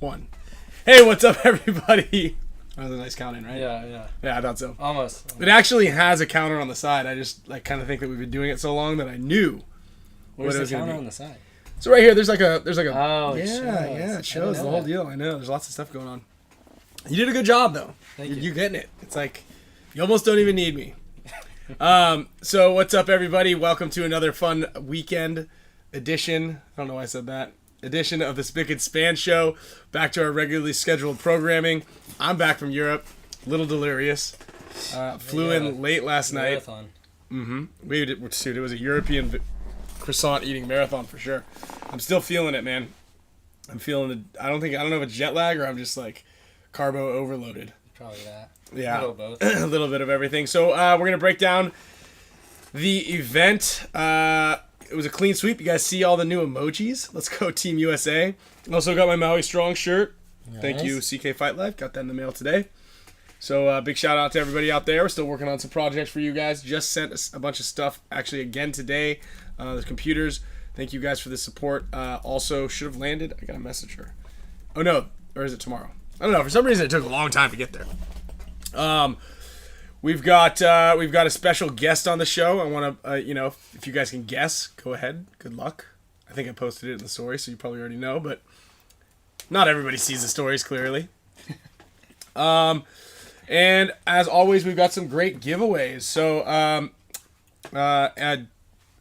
1. Hey, what's up, everybody? That was a nice count in, right? Yeah, I thought so. almost. It actually has a counter on the side. I just kind of think that we've been doing it so long that I knew Where's what it the was going counter to be. on the side? So right here, there's like a Oh, it shows. it shows the know whole that. deal. I know there's lots of stuff going on. You did a good job though. Thank you. You're getting it. It's like you almost don't even need me. So what's up, everybody? Welcome to another fun weekend edition. I don't know why I said that. Edition of the Spick Span show. Back to our regularly scheduled programming. I'm back from Europe, a little delirious. Flew in late last night. Marathon. We did, dude, it was a European croissant eating marathon for sure. I'm still feeling it, man. I'm feeling it. I don't know if it's jet lag or I'm just like carbo overloaded. Probably that. Yeah, A little both. a little bit of everything. So we're gonna break down the event. It was a clean sweep. You guys see all the new emojis? Let's go, Team USA. Also got my Maui Strong shirt. Nice. Thank you, CK Fight Life. Got that in the mail today. So big shout out to everybody out there. We're still working on some projects for you guys. Just sent us a bunch of stuff actually again today. The computers. Thank you guys for the support. Also, should have landed. I got a message here. Oh no, or is it tomorrow? I don't know. For some reason, it took a long time to get there. We've got a special guest on the show. I want to, if you guys can guess, go ahead. Good luck. I think I posted it in the story, so you probably already know, but not everybody sees the stories clearly. And as always, we've got some great giveaways. So,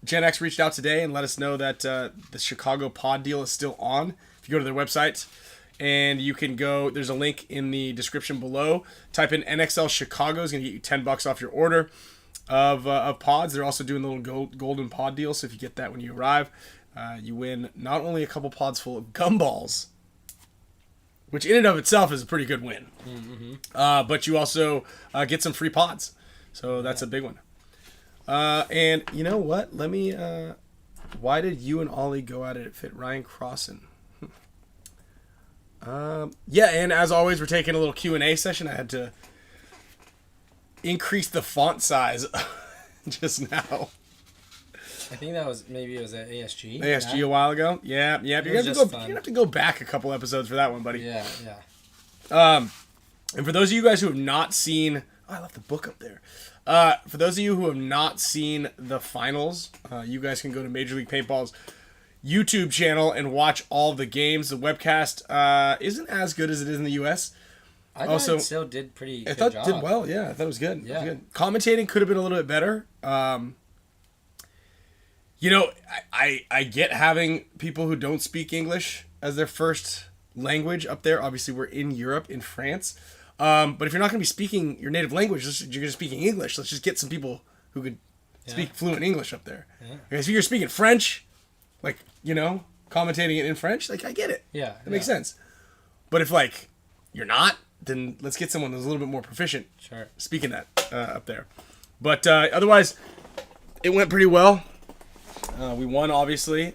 Gen X reached out today and let us know that the Chicago pod deal is still on. If you go to their website, and you can go, there's a link in the description below. Type in NXL Chicago. It's going to get you $10 off your order of pods. They're also doing a little golden pod deal. So if you get that when you arrive, you win not only a couple pods full of gumballs, which in and of itself is a pretty good win, but you also get some free pods. So that's a big one. And you know what? Let me, why did you and Ollie go at it at Fit? Ryan Crossan. And as always, we're taking a little Q&A session. I had to increase the font size just now. I think that was, maybe it was at ASG. ASG a while ago. Yeah. You're gonna have to go back a couple episodes for that one, buddy. Yeah. And for those of you guys who have not seen, I left the book up there. For those of you who have not seen the finals, you guys can go to Major League Paintball's YouTube channel and watch all the games. The webcast isn't as good as it is in the US. I thought it still did pretty good job. Did well, yeah. I thought it was good. Yeah. It was good. Commentating could have been a little bit better. I get having people who don't speak English as their first language up there. Obviously, we're in Europe, in France. But if you're not going to be speaking your native language, you're just speaking English. Let's just get some people who could speak fluent English up there. Yeah. Because if you're speaking French, like, commentating it in French, like, I get it. Yeah. That makes sense. But if, like, you're not, then let's get someone who's a little bit more proficient speaking that up there. But otherwise, it went pretty well. We won, obviously.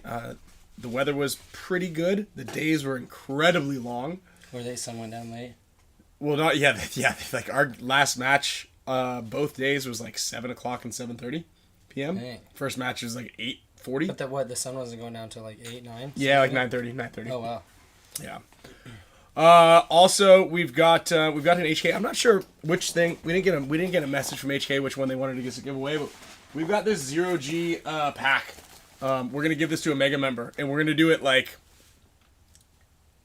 The weather was pretty good. The days were incredibly long. Were they some went down late? Well, not yeah. Like our last match, both days was like 7 o'clock and 7:30 p.m. Dang. First match was like 8:40. But the sun wasn't going down till like 8, 9? Yeah, like 9:30. Oh wow. Yeah. Also, we've got an HK. I'm not sure which thing. We didn't get a message from HK which one they wanted to get to give away, but we've got this 0G pack. We're gonna give this to a mega member, and we're gonna do it like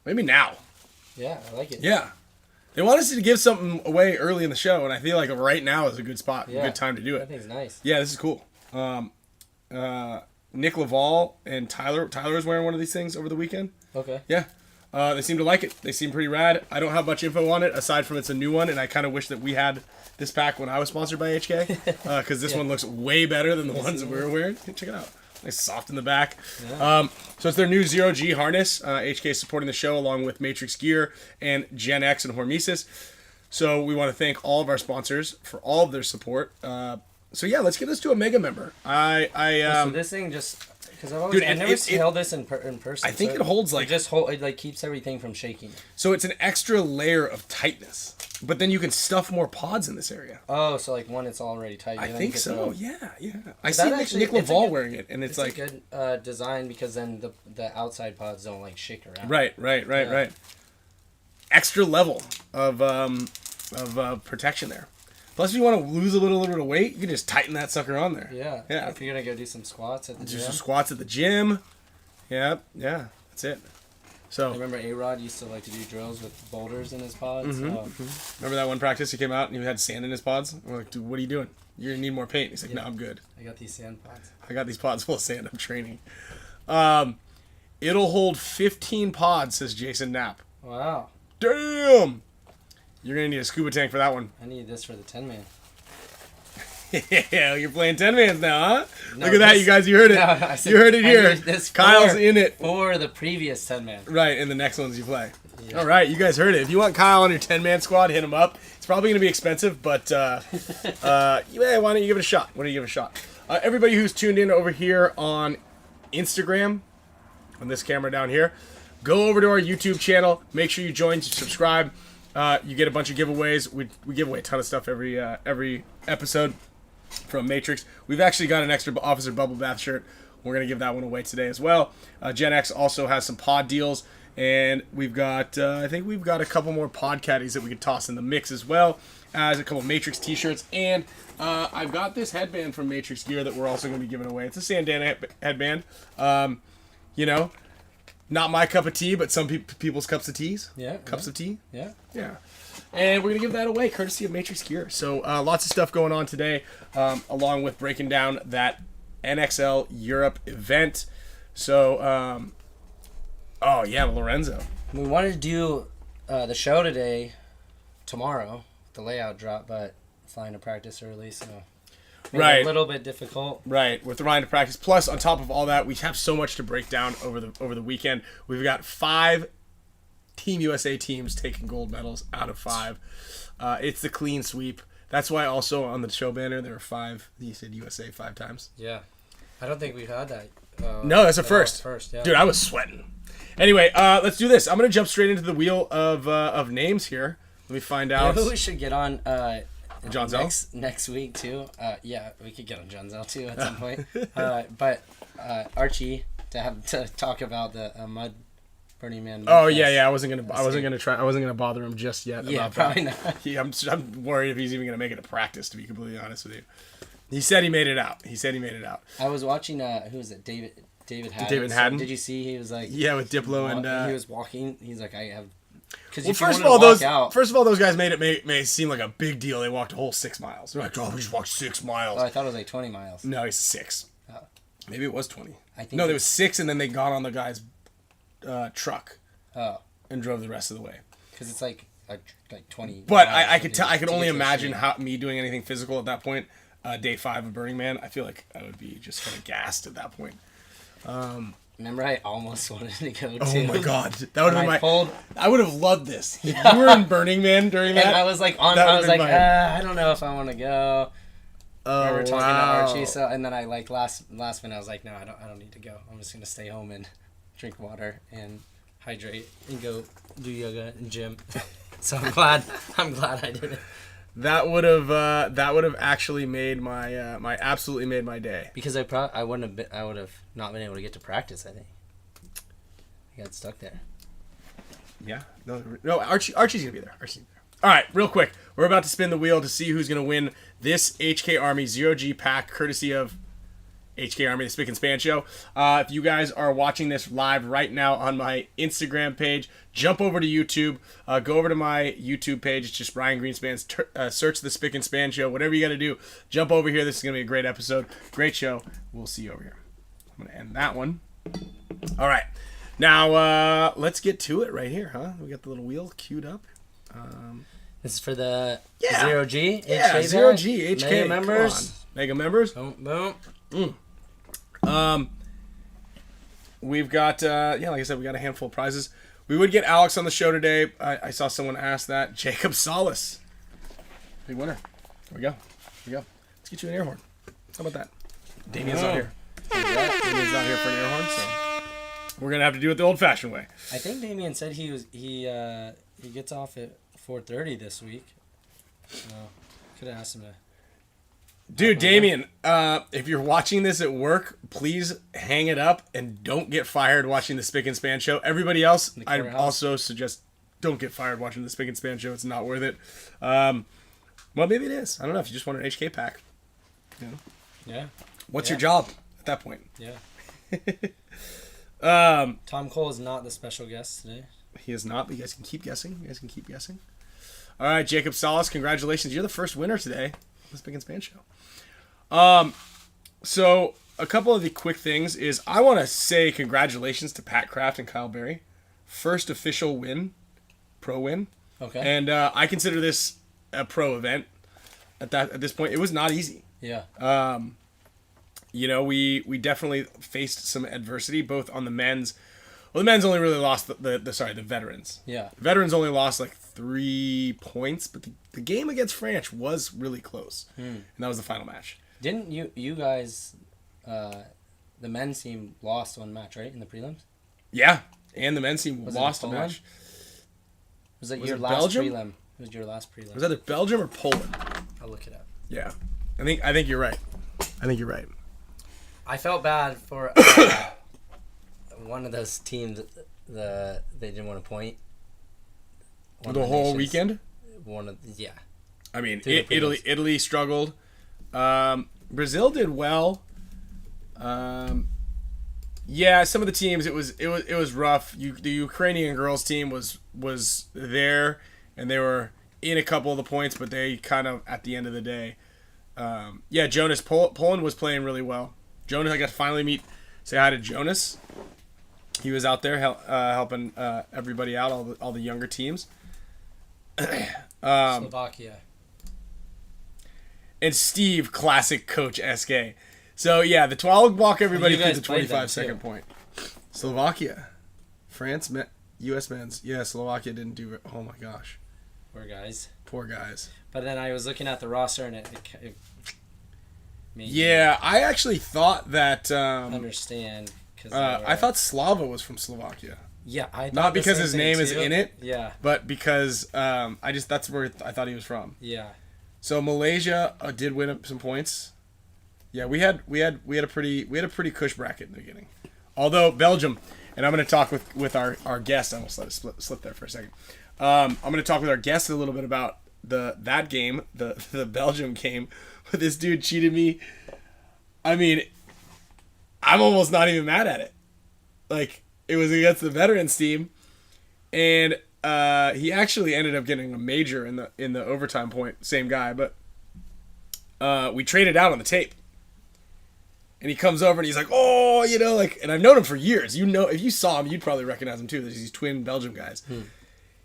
maybe now. Yeah, I like it. Yeah. They want us to give something away early in the show, and I feel like right now is a good spot, a good time to do it. I think it's nice. Yeah, this is cool. Nick Laval and Tyler was wearing one of these things over the weekend. Okay. Yeah. They seem to like it. They seem pretty rad. I don't have much info on it, aside from it's a new one, and I kind of wish that we had this pack when I was sponsored by HK, because this one looks way better than the ones that we were wearing. Check it out. Nice soft in the back. Yeah. So it's their new 0G harness. HK supporting the show along with Matrix Gear and Gen X and Hormesis. So we want to thank all of our sponsors for all of their support. So yeah, let's give this to a mega member. So this thing just, because I've never held this in person. I think it holds like it keeps everything from shaking. So it's an extra layer of tightness. But then you can stuff more pods in this area. Oh, so like one it's already tight. I think so. Yeah. I see Nick it's Laval wearing it, and it's like a good design because then the outside pods don't like shake around. Right. extra level of protection there. Plus, if you want to lose a little bit of weight, you can just tighten that sucker on there. Yeah. Yeah. If you're gonna go do some squats at the gym. Do some squats at the gym. Yeah. That's it. So I remember A-Rod used to like to do drills with boulders in his pods. Remember that one practice he came out and he had sand in his pods? We're like, dude, what are you doing? You're gonna need more paint. He's like, no, I'm good. I got these sand pods. I got these pods full of sand. I'm training. It'll hold 15 pods, says Jason Knapp. Wow. Damn! You're going to need a scuba tank for that one. I need this for the 10-man. Yeah, you're playing 10-mans now, huh? No, look at that, you guys. You heard it. No, you heard it here. Kyle's in it. For the previous 10-man. Right, and the next ones you play. Yeah. All right, you guys heard it. If you want Kyle on your 10-man squad, hit him up. It's probably going to be expensive, but yeah, why don't you give it a shot? Why don't you give it a shot? Everybody who's tuned in over here on Instagram, on this camera down here, go over to our YouTube channel. Make sure you join, subscribe. You get a bunch of giveaways. We give away a ton of stuff every episode from Matrix. We've actually got an extra Officer Bubble Bath shirt. We're going to give that one away today as well. Gen X also has some pod deals. And we've got, I think we've got a couple more pod caddies that we could toss in the mix as well as a couple Matrix t-shirts. And I've got this headband from Matrix Gear that we're also going to be giving away. It's a Sandana headband. You know, not my cup of tea, but some people's cups of teas. Yeah. Cups of tea. Yeah. Yeah. And we're going to give that away courtesy of Matrix Gear. So lots of stuff going on today, along with breaking down that NXL Europe event. So, oh, yeah, Lorenzo. We wanted to do the show tomorrow, the layout drop, but flying to practice early, so right, a little bit difficult. Right, with the flying to practice. Plus, on top of all that, we have so much to break down over the weekend. We've got 5 Team USA teams taking gold medals out of 5. It's the clean sweep. That's why also on the show banner there were 5. You said USA 5 times. Yeah, I don't think we've had that. No, that's a first. Yeah. Dude, I was sweating. Anyway, let's do this. I'm gonna jump straight into the wheel of names here. Let me find out. You know who we should get on John Zell? next week too. Yeah, we could get on John Zell too at some point. But Archie to talk about the mud Burning Man. Oh yeah. I wasn't gonna bother him just yet. Yeah, about probably that. not. I'm worried if he's even gonna make it a practice. To be completely honest with you, he said he made it out. I was watching. Who was it? David Haddon. David Haddon. Did you see? He was like. Yeah, with Diplo and. He was walking. He's like, I have. Well, first of all, those guys made it may seem like a big deal. They walked a whole 6 miles. They're like, oh, we just walked 6 miles. Oh, I thought it was like 20 miles. No, it's 6. Oh. Maybe it was 20. I think. No, there was 6, and then they got on the guy's truck. Oh. And drove the rest of the way. Because it's like 20. But I could only imagine how me doing anything physical at that point. Day 5 of Burning Man, I feel like I would be just kind of gassed at that point. Remember, I almost wanted to go too. Oh my god, that would have been I would have loved this. If Yeah. you were in Burning Man during that. And I was like, I don't know if I want to go. Oh, we were talking to Archie, and then I like last minute, I was like, no, I don't need to go. I'm just gonna stay home and drink water and hydrate and go do yoga and gym. So I'm glad I did it. That would have actually made my absolutely made my day. Because I would have not been able to get to practice. I think I got stuck there. Yeah, no. Archie's gonna be there. All right, real quick, we're about to spin the wheel to see who's gonna win this HK Army 0G pack, courtesy of HK Army, the Spick and Span Show. If you guys are watching this live right now on my Instagram page, jump over to YouTube. Go over to my YouTube page. It's just Brian Greenspan's. Search the Spick and Span Show. Whatever you got to do, jump over here. This is going to be a great episode. Great show. We'll see you over here. I'm going to end that one. All right. Now, let's get to it right here, huh? We got the little wheel queued up. This is for the 0G? HK. Yeah, 0G, HK. Mega members. Mega members. Boom. We've got like I said, we got a handful of prizes. We would get Alex on the show today. I saw someone ask that. Jacob Solis, big winner. There we go. Let's get you an air horn. How about that? Damien's not here. Damien's not here for an air horn, so we're gonna have to do it the old-fashioned way. I think Damien said he gets off at 4:30 this week. So could have asked him to. Dude, Damien, if you're watching this at work, please hang it up and don't get fired watching the Spick and Span Show. Everybody else, I also suggest don't get fired watching the Spick Span show. It's not worth it. Well, maybe it is. I don't know if you just want an HK pack. You know? Yeah. What's your job at that point? Yeah. Tom Cole is not the special guest today. He is not, but you guys can keep guessing. All right, Jacob Salas, congratulations. You're the first winner today on the Spick Span show. So a couple of the quick things is I want to say congratulations to Pat Kraft and Kyle Berry. First official win, pro win. Okay. And I consider this a pro event at this point. It was not easy. Yeah. We definitely faced some adversity both on the men's. Well, the men's only really lost the veterans. Yeah. The veterans only lost like 3 points, but the game against France was really close. And that was the final match. Didn't you guys, the men's team lost one match, right, in the prelims? Yeah, and the men's team lost a match. Was it your last Belgium? prelim? It was your last prelim. Was that either Belgium or Poland? I'll look it up. Yeah, I think you're right. I felt bad for one of those teams. They didn't want to point. The whole weekend. Yeah. I mean, Italy struggled. Brazil did well. Yeah, some of the teams it was rough. The Ukrainian girls team was there, and they were in a couple of the points, but they kind of at the end of the day. Jonas Poland was playing really well. Jonas, I got to finally say hi to Jonas. He was out there helping everybody out, all the younger teams. Slovakia. And Steve, classic Coach SK. So yeah, I'll walk everybody through the 25-second point. Slovakia, France, U.S. men's. Yeah, Slovakia didn't do it. Oh my gosh. Poor guys. But then I was looking at the roster and it made I actually thought that. Understand. I thought Slava was from Slovakia. Yeah, I thought not because his name is in it. Yeah. But because that's where I thought he was from. Yeah. So Malaysia did win some points. Yeah, we had a pretty cush bracket in the beginning. Although Belgium, and I'm going to talk with our guest. I almost let it slip there for a second. I'm going to talk with our guest a little bit about that game, the Belgium game. This dude cheated me. I mean, I'm almost not even mad at it. Like, it was against the veterans team, and he actually ended up getting a major in the overtime point. Same guy, but we traded out on the tape. And he comes over and he's like, oh, and I've known him for years. If you saw him, you'd probably recognize him too. There's these twin Belgium guys.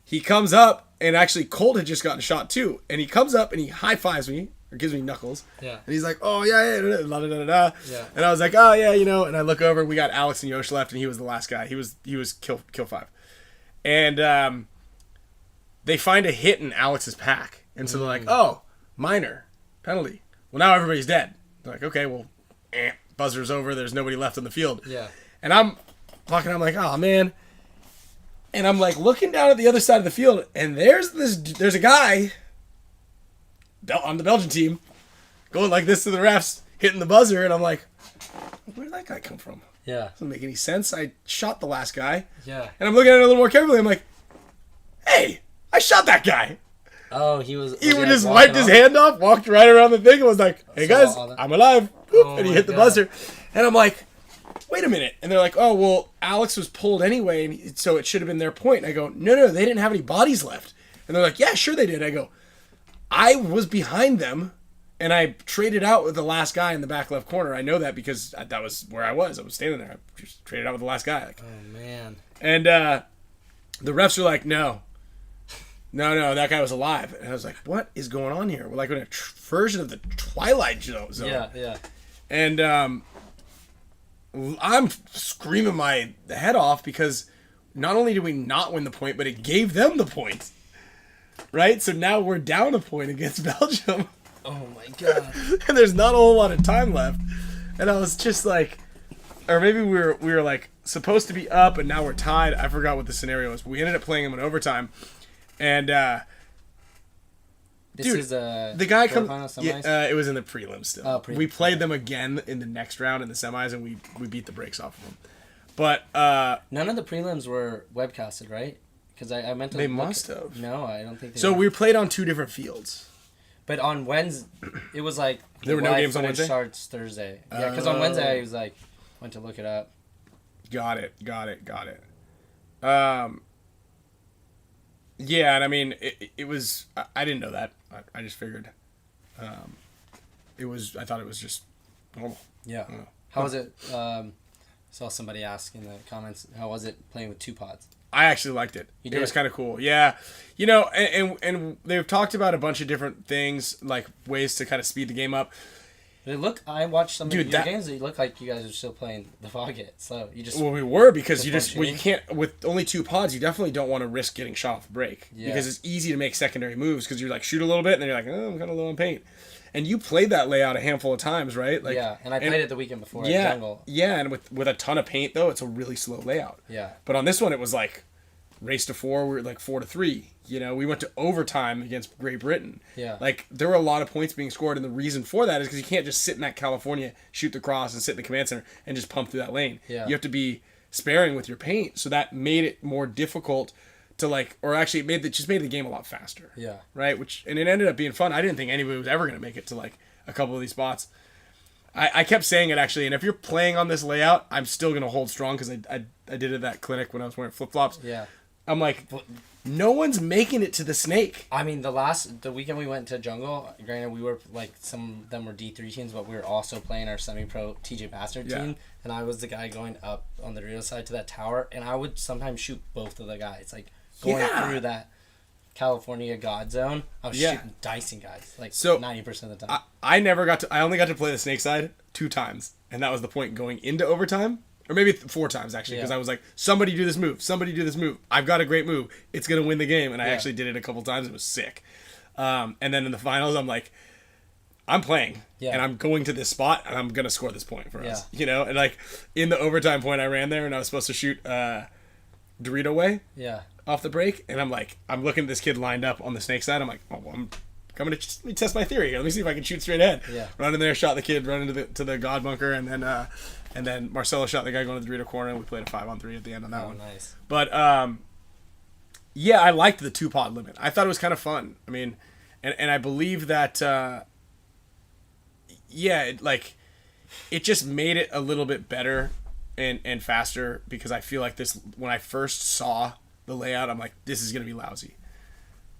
He comes up, and actually Colt had just gotten a shot too. And he comes up and he high fives me or gives me knuckles. Yeah. And he's like, oh yeah, da, da, da, da. Yeah. And I was like, oh yeah, and I look over and we got Alex and Yosh left, and he was the last guy. He was kill 5. And they find a hit in Alex's pack, and so they're like, oh, minor penalty. Well, now everybody's dead. They're like, okay, well, buzzer's over. There's nobody left on the field. Yeah. And I'm like, oh man. And I'm like looking down at the other side of the field, and there's a guy on the Belgian team going like this to the refs, hitting the buzzer, and I'm like, where did that guy come from? Yeah. Doesn't make any sense. I shot the last guy. Yeah. And I'm looking at it a little more carefully. I'm like, hey, I shot that guy. Oh, he was just wiped his hand off, walked right around the thing, and was like, hey guys, I'm alive. And he hit the buzzer. And I'm like, wait a minute. And they're like, oh, well, Alex was pulled anyway, and so it should have been their point. And I go, no, they didn't have any bodies left. And they're like, yeah, sure they did. I go, I was behind them, and I traded out with the last guy in the back left corner. I know that because that was where I was. I was standing there. I just traded out with the last guy. Like, oh, man. And the refs are like, no, that guy was alive. And I was like, what is going on here? We're like in a version of the Twilight Zone. Yeah. And I'm screaming my head off because not only did we not win the point, but it gave them the point. Right? So now we're down a point against Belgium. Oh my god. And there's not a whole lot of time left. And I was just like, or maybe we were like supposed to be up and now we're tied. I forgot what the scenario was. But we ended up playing them in overtime. And this is the guy semis? It was in the prelims still. Oh, we played them again in the next round in the semis, and we beat the brakes off of them. But none of the prelims were webcasted, right? Because I meant to. They must have. No, I don't think. So we played on 2 different fields. But on Wednesday, it was like there were no games on Wednesday. Starts Thursday. Yeah, because on Wednesday I was like went to look it up. Got it. Yeah, and I mean it was. I didn't know that. I just figured. It was. I thought it was just normal. Yeah. How was it? Saw somebody ask in the comments. How was it playing with 2 pods? I actually liked it. It was kind of cool. Yeah. You know, and they've talked about a bunch of different things, like ways to kind of speed the game up. I watched some of your games. It looked like you guys are still playing the Pocket. So you just. Well, we were because you can't, with only 2 pods, you definitely don't want to risk getting shot off the break. Yeah. Because it's easy to make secondary moves because you're like, shoot a little bit, and then you're like, oh, I'm kind of low on paint. And you played that layout a handful of times, right? Like, yeah, and I played it the weekend before at Jungle. Yeah, and with a ton of paint, though, it's a really slow layout. Yeah. But on this one, it was like race to 4, we were like 4-3. You know, we went to overtime against Great Britain. Yeah. Like, there were a lot of points being scored, and the reason for that is because you can't just sit in that California, shoot the cross, and sit in the command center and just pump through that lane. Yeah. You have to be sparing with your paint, so that made it more difficult to like, or actually it just made the game a lot faster. Yeah. Right? And it ended up being fun. I didn't think anybody was ever going to make it to like a couple of these spots. I kept saying it actually, and if you're playing on this layout, I'm still going to hold strong because I did it at that clinic when I was wearing flip-flops. Yeah. I'm like, no one's making it to the snake. I mean, the weekend we went to Jungle, granted we were like, some of them were D3 teams, but we were also playing our semi-pro TJ Bastard team, and I was the guy going up on the Rio side to that tower, and I would sometimes shoot both of the guys, like going through that California God zone. I was shooting dicing guys, like 90% of the time. I only got to play the snake side 2 times, and that was the point going into overtime. Or maybe 4 times, actually, because I was like, somebody do this move. I've got a great move. It's going to win the game. And I actually did it a couple times. It was sick. And then in the finals, I'm like, I'm playing. Yeah. And I'm going to this spot, and I'm going to score this point for us. You know? And, like, in the overtime point, I ran there, and I was supposed to shoot Dorito way off the break. And I'm like, I'm looking at this kid lined up on the snake side. I'm like, oh, well, I'm coming to let me test my theory. Let me see if I can shoot straight ahead. Yeah. Run in there, shot the kid, run into the God bunker, and then Marcelo shot the guy going to the Dorito corner, and we played a 5-on-3 at the end on that one. Nice. But yeah, I liked the 2-pod limit. I thought it was kind of fun. I mean, and I believe that it just made it a little bit better and faster, because I feel like this, when I first saw the layout, I'm like, this is gonna be lousy.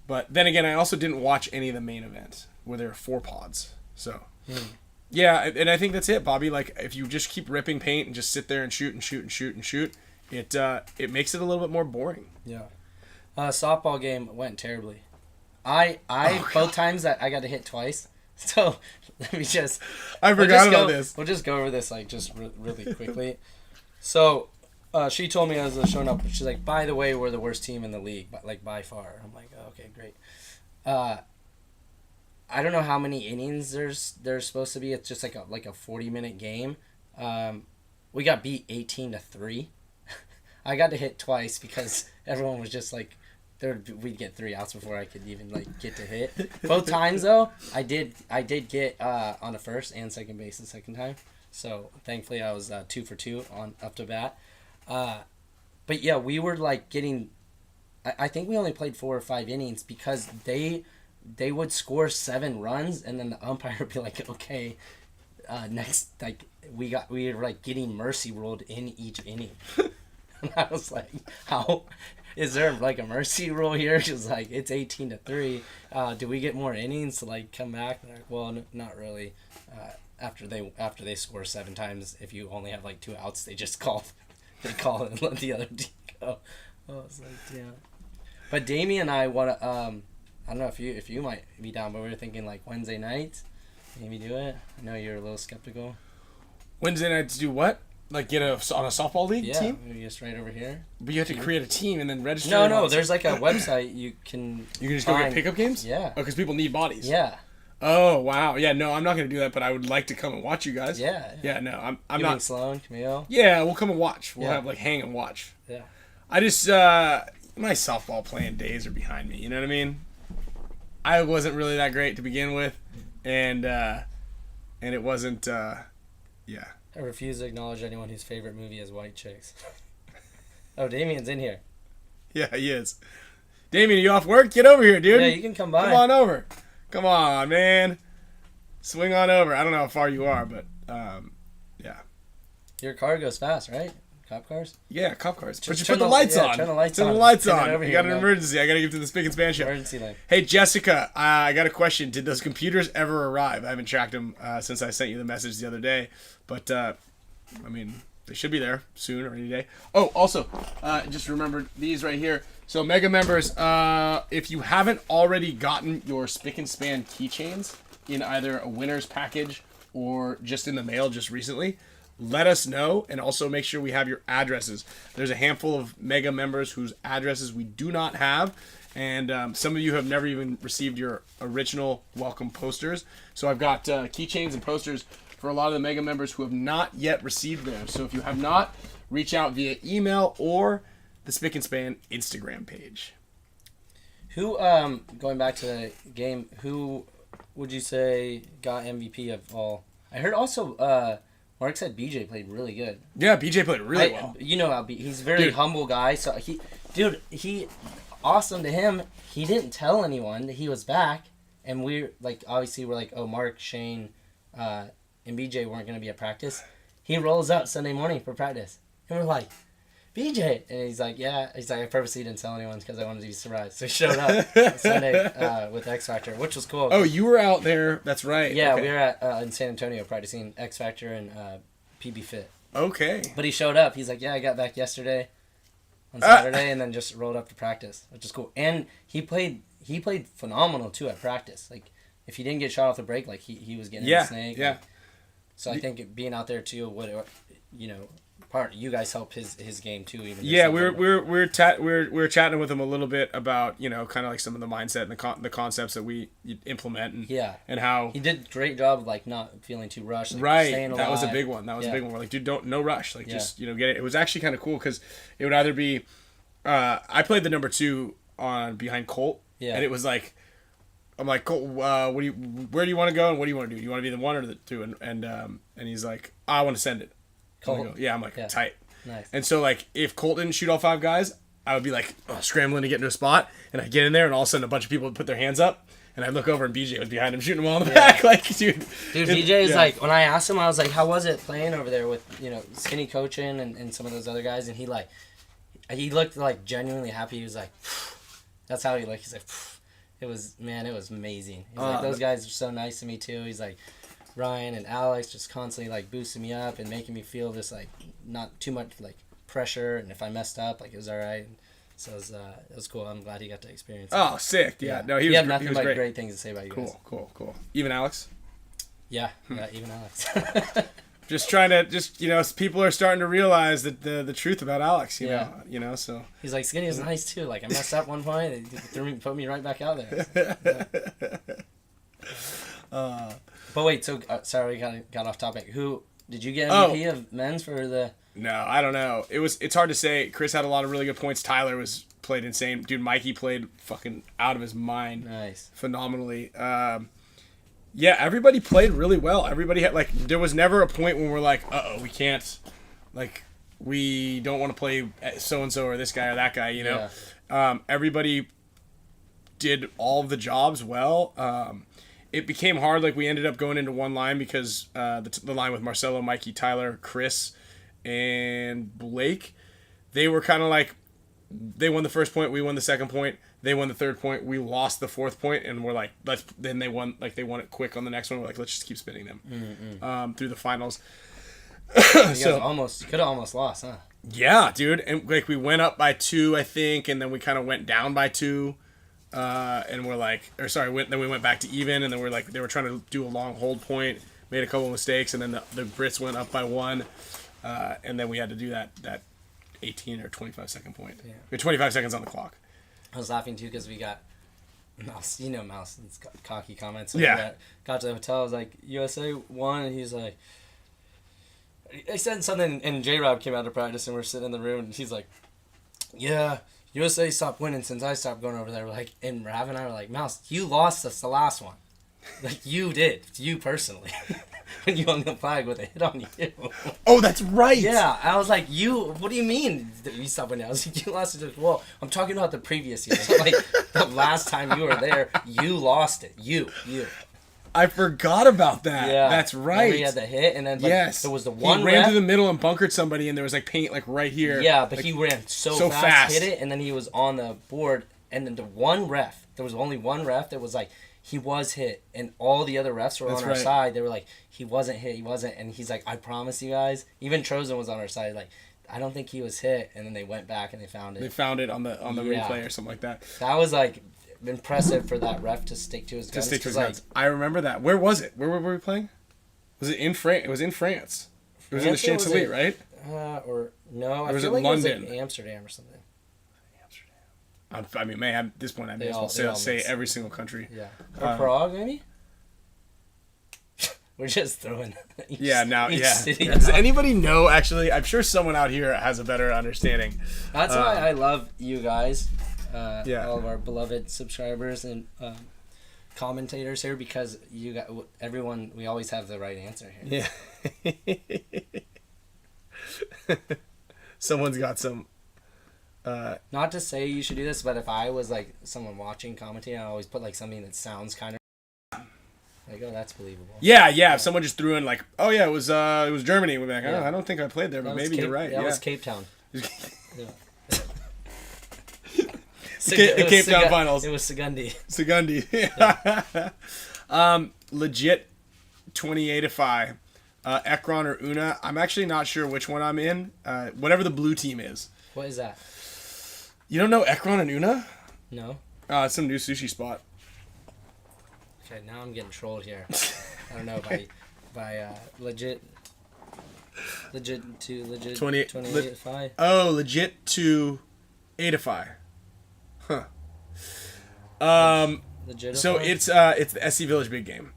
But then again, I also didn't watch any of the main event where there were 4 pods. So, yeah, and I think that's it, Bobby. Like, if you just keep ripping paint and just sit there and shoot, it makes it a little bit more boring. Yeah. Softball game went terribly. Both times that I got to hit twice. So let me just. I forgot about this. We'll just go over this really quickly. So, she told me as I was showing up. She's like, "By the way, we're the worst team in the league, but like by far." I'm like, oh, "Okay, great." I don't know how many innings there's supposed to be. It's just like a 40-minute game. We got beat 18-3. I got to hit twice because everyone was just like, we'd get 3 outs before I could even like get to hit. Both times though, I did get on the first and second base the second time. So thankfully I was 2 for 2 on up to bat. But yeah, we were like getting. I think we only played 4 or 5 innings because they would score 7 runs and then the umpire would be like, okay, next, like we were like getting mercy ruled in each inning. And I was like, how is there like a mercy rule here? Because like it's 18-3. Do we get more innings to like come back? And like, well, not really. After they score 7 times, if you only have like 2 outs, they call it and let the other team go. Oh, it's like, damn. But Damien and I want to. I don't know if you might be down, but we were thinking like Wednesday nights, maybe do it. I know you're a little skeptical. Wednesday nights do what? Like get on a softball league team? Yeah, maybe just right over here. But you have to create a team and then register. No, there's like a website you can. You can just go get pickup games? Yeah. Oh, because people need bodies. Yeah. Oh wow, yeah. No, I'm not gonna do that, but I would like to come and watch you guys. Yeah. Yeah, no, I'm you not. Sloan, Camille. Yeah, we'll come and watch. We'll have like hang and watch. Yeah. I just my softball playing days are behind me. You know what I mean? I wasn't really that great to begin with, and it wasn't. Yeah. I refuse to acknowledge anyone whose favorite movie is White Chicks. Oh, Damien's in here. Yeah, he is. Damien, you off work? Get over here, dude. Yeah, you can come by. Come on over. Come on, man. Swing on over. I don't know how far you are, but yeah. Your car goes fast, right? Cop cars? Yeah, cop cars. But you turn put the lights on. Turn the lights Turn on. the lights Turn it on. over You here, got an man. emergency. I got to get to the Spick Span show. Emergency light. Hey, Jessica, I got a question. Did those computers ever arrive? I haven't tracked them since I sent you the message the other day. But, I mean, they should be there soon or any day. Oh, also, just remembered these right here. So, Mega members, if you haven't already gotten your Spick and Span keychains in either a winner's package or just in the mail just recently, let us know, and also make sure we have your addresses. There's a handful of Mega members whose addresses we do not have, and some of you have never even received your original welcome posters. So I've got keychains and posters for a lot of the Mega members who have not yet received theirs. So if you have not, reach out via email or the Spick and Span Instagram page. Who, going back to the game, who would you say got MVP of all? I heard also, Mark said BJ played really good. Yeah, BJ played really well. You know how he's a very humble guy. So he awesome to him. He didn't tell anyone that he was back, and we're like, obviously we're like, oh, Mark, Shane, and BJ weren't gonna be at practice. He rolls up Sunday morning for practice, and we're like, BJ, and he's like, yeah. He's like, I purposely didn't tell anyone because I wanted to be surprised. So he showed up Sunday with X Factor, which was cool. Oh, you were out there. That's right. Yeah, okay. we were at in San Antonio practicing X Factor and PB Fit. Okay. But he showed up. He's like, yeah, I got back yesterday on Saturday, and then just rolled up to practice, which is cool. And he played phenomenal too at practice. Like, if he didn't get shot off the break, like he was getting in the snake. Yeah. Like, so I think being out there too would, part you guys helped his game too. Even yeah, we're chatting with him a little bit about kind of like some of the mindset and the concepts that we implement and how he did a great job of like not feeling too rushed. Like, right, staying alive. that was a big one. We're like, dude, no rush. Like just get it. It was actually kind of cool because it would either be I played the number 2 on behind Colt, and it was like. I'm like, Colt, where do you want to go and what do you want to do? Do you want to be the 1 or the 2? And he's like, I want to send it. Colt. Yeah, I'm like, tight. Nice. And so, like, if Colt didn't shoot all 5 guys, I would be, like, scrambling to get into a spot, and I get in there, and all of a sudden a bunch of people would put their hands up, and I look over, and BJ was behind him shooting them all in the back. Like, dude, BJ is like, when I asked him, I was like, how was it playing over there with, Skinny coaching and some of those other guys, and he looked, like, genuinely happy. He was like, that's how he looked. He's like, it was amazing. He's like, those guys are so nice to me, too. He's like, Ryan and Alex just constantly like boosting me up and making me feel this like not too much like pressure, and if I messed up, like it was all right. So it was cool. I'm glad he got to experience it. Oh, sick. Yeah. No, he had nothing was but great. great things to say about you guys. Cool. Even Alex? Yeah, even Alex. Just trying to people are starting to realize that the truth about Alex, you know, so he's like, Skinny was nice too. Like I messed up one point, they put me right back out there. But wait, so sorry, we got off topic. Who did you get MVP of men's for the? No, I don't know. It's hard to say. Chris had a lot of really good points. Tyler played insane. Dude, Mikey played fucking out of his mind. Nice. Phenomenally. Yeah, everybody played really well. Everybody had there was never a point when we're like, we can't, we don't want to play so and so or this guy or that guy. Yeah. Everybody did all of the jobs well. It became hard. Like we ended up going into one line because the line with Marcelo, Mikey, Tyler, Chris, and Blake, they were kind of like, they won the first point, we won the second point, they won the third point, we lost the fourth point, and we're like, then they won it quick on the next one. We're like, let's just keep spinning them through the finals. You could have almost lost, huh? Yeah, dude, and like we went up by 2, I think, and then we kind of went down by 2. And we're like, then we went back to even, and then we're like, they were trying to do a long hold point, made a couple of mistakes, and then the Brits went up by 1, and then we had to do that 18 or 25 second point. Yeah. We had 25 seconds on the clock. I was laughing too because we got Mouse, Mouse, it's got cocky comments. So got to the hotel, I was like, USA won, and he's like, I said something, and J-Rob came out to practice, and we're sitting in the room, and he's like, yeah, USA stopped winning since I stopped going over there. And Rav and I were like, Mouse, you lost us the last one. Like, you did. You personally. When you hung the flag with a hit on you. Oh, that's right. Yeah, I was like, what do you mean you stopped winning? I was like, you lost it. Well, I'm talking about the previous year. Like, the last time you were there, you lost it. You. I forgot about that. Yeah. That's right. Remember he had the hit, and then like, yes. there was the one he ran ref. through the middle and bunkered somebody, and there was like paint like right here. Yeah, but like, he ran so fast, hit it, and then he was on the board, and then there was only one ref that was like, he was hit, and all the other refs were on our side. They were like, he wasn't hit, and he's like, I promise you guys. Even Trozen was on our side, like, I don't think he was hit, and then they went back and they found it. They found it on the replay or something like that. That was like impressive for that ref to stick to his guns. Guns. I remember that. Where was it? Where were we playing? Was it in France? It was in France. It was in the Chantilly, right? Or no, or was I feel it like London? it was like Amsterdam or something. I mean, at this point, I may as well say every single country. Yeah. Or Prague, maybe? We're just throwing city. Does anybody know, actually? I'm sure someone out here has a better understanding. That's why I love you guys, all of our beloved subscribers and commentators here, because everyone, we always have the right answer here. Yeah. Someone's got some... not to say you should do this, but if I was like someone watching commentating, I always put like something that sounds kind of like, oh, that's believable. Yeah. If someone just threw in like, oh yeah, it was Germany, we'd be like, I don't think I played there, but maybe you're right. That was Cape Town. Cape Town finals. It was Segundi. Legit 28-5. Ekron or Una. I'm actually not sure which one I'm in. Whatever the blue team is. What is that? You don't know Ekron and Una? No. It's some new sushi spot. Okay, now I'm getting trolled here. I don't know, by legit 28-5. Oh, legit to 8-5. Huh. Legit. So it's the SC Village big game.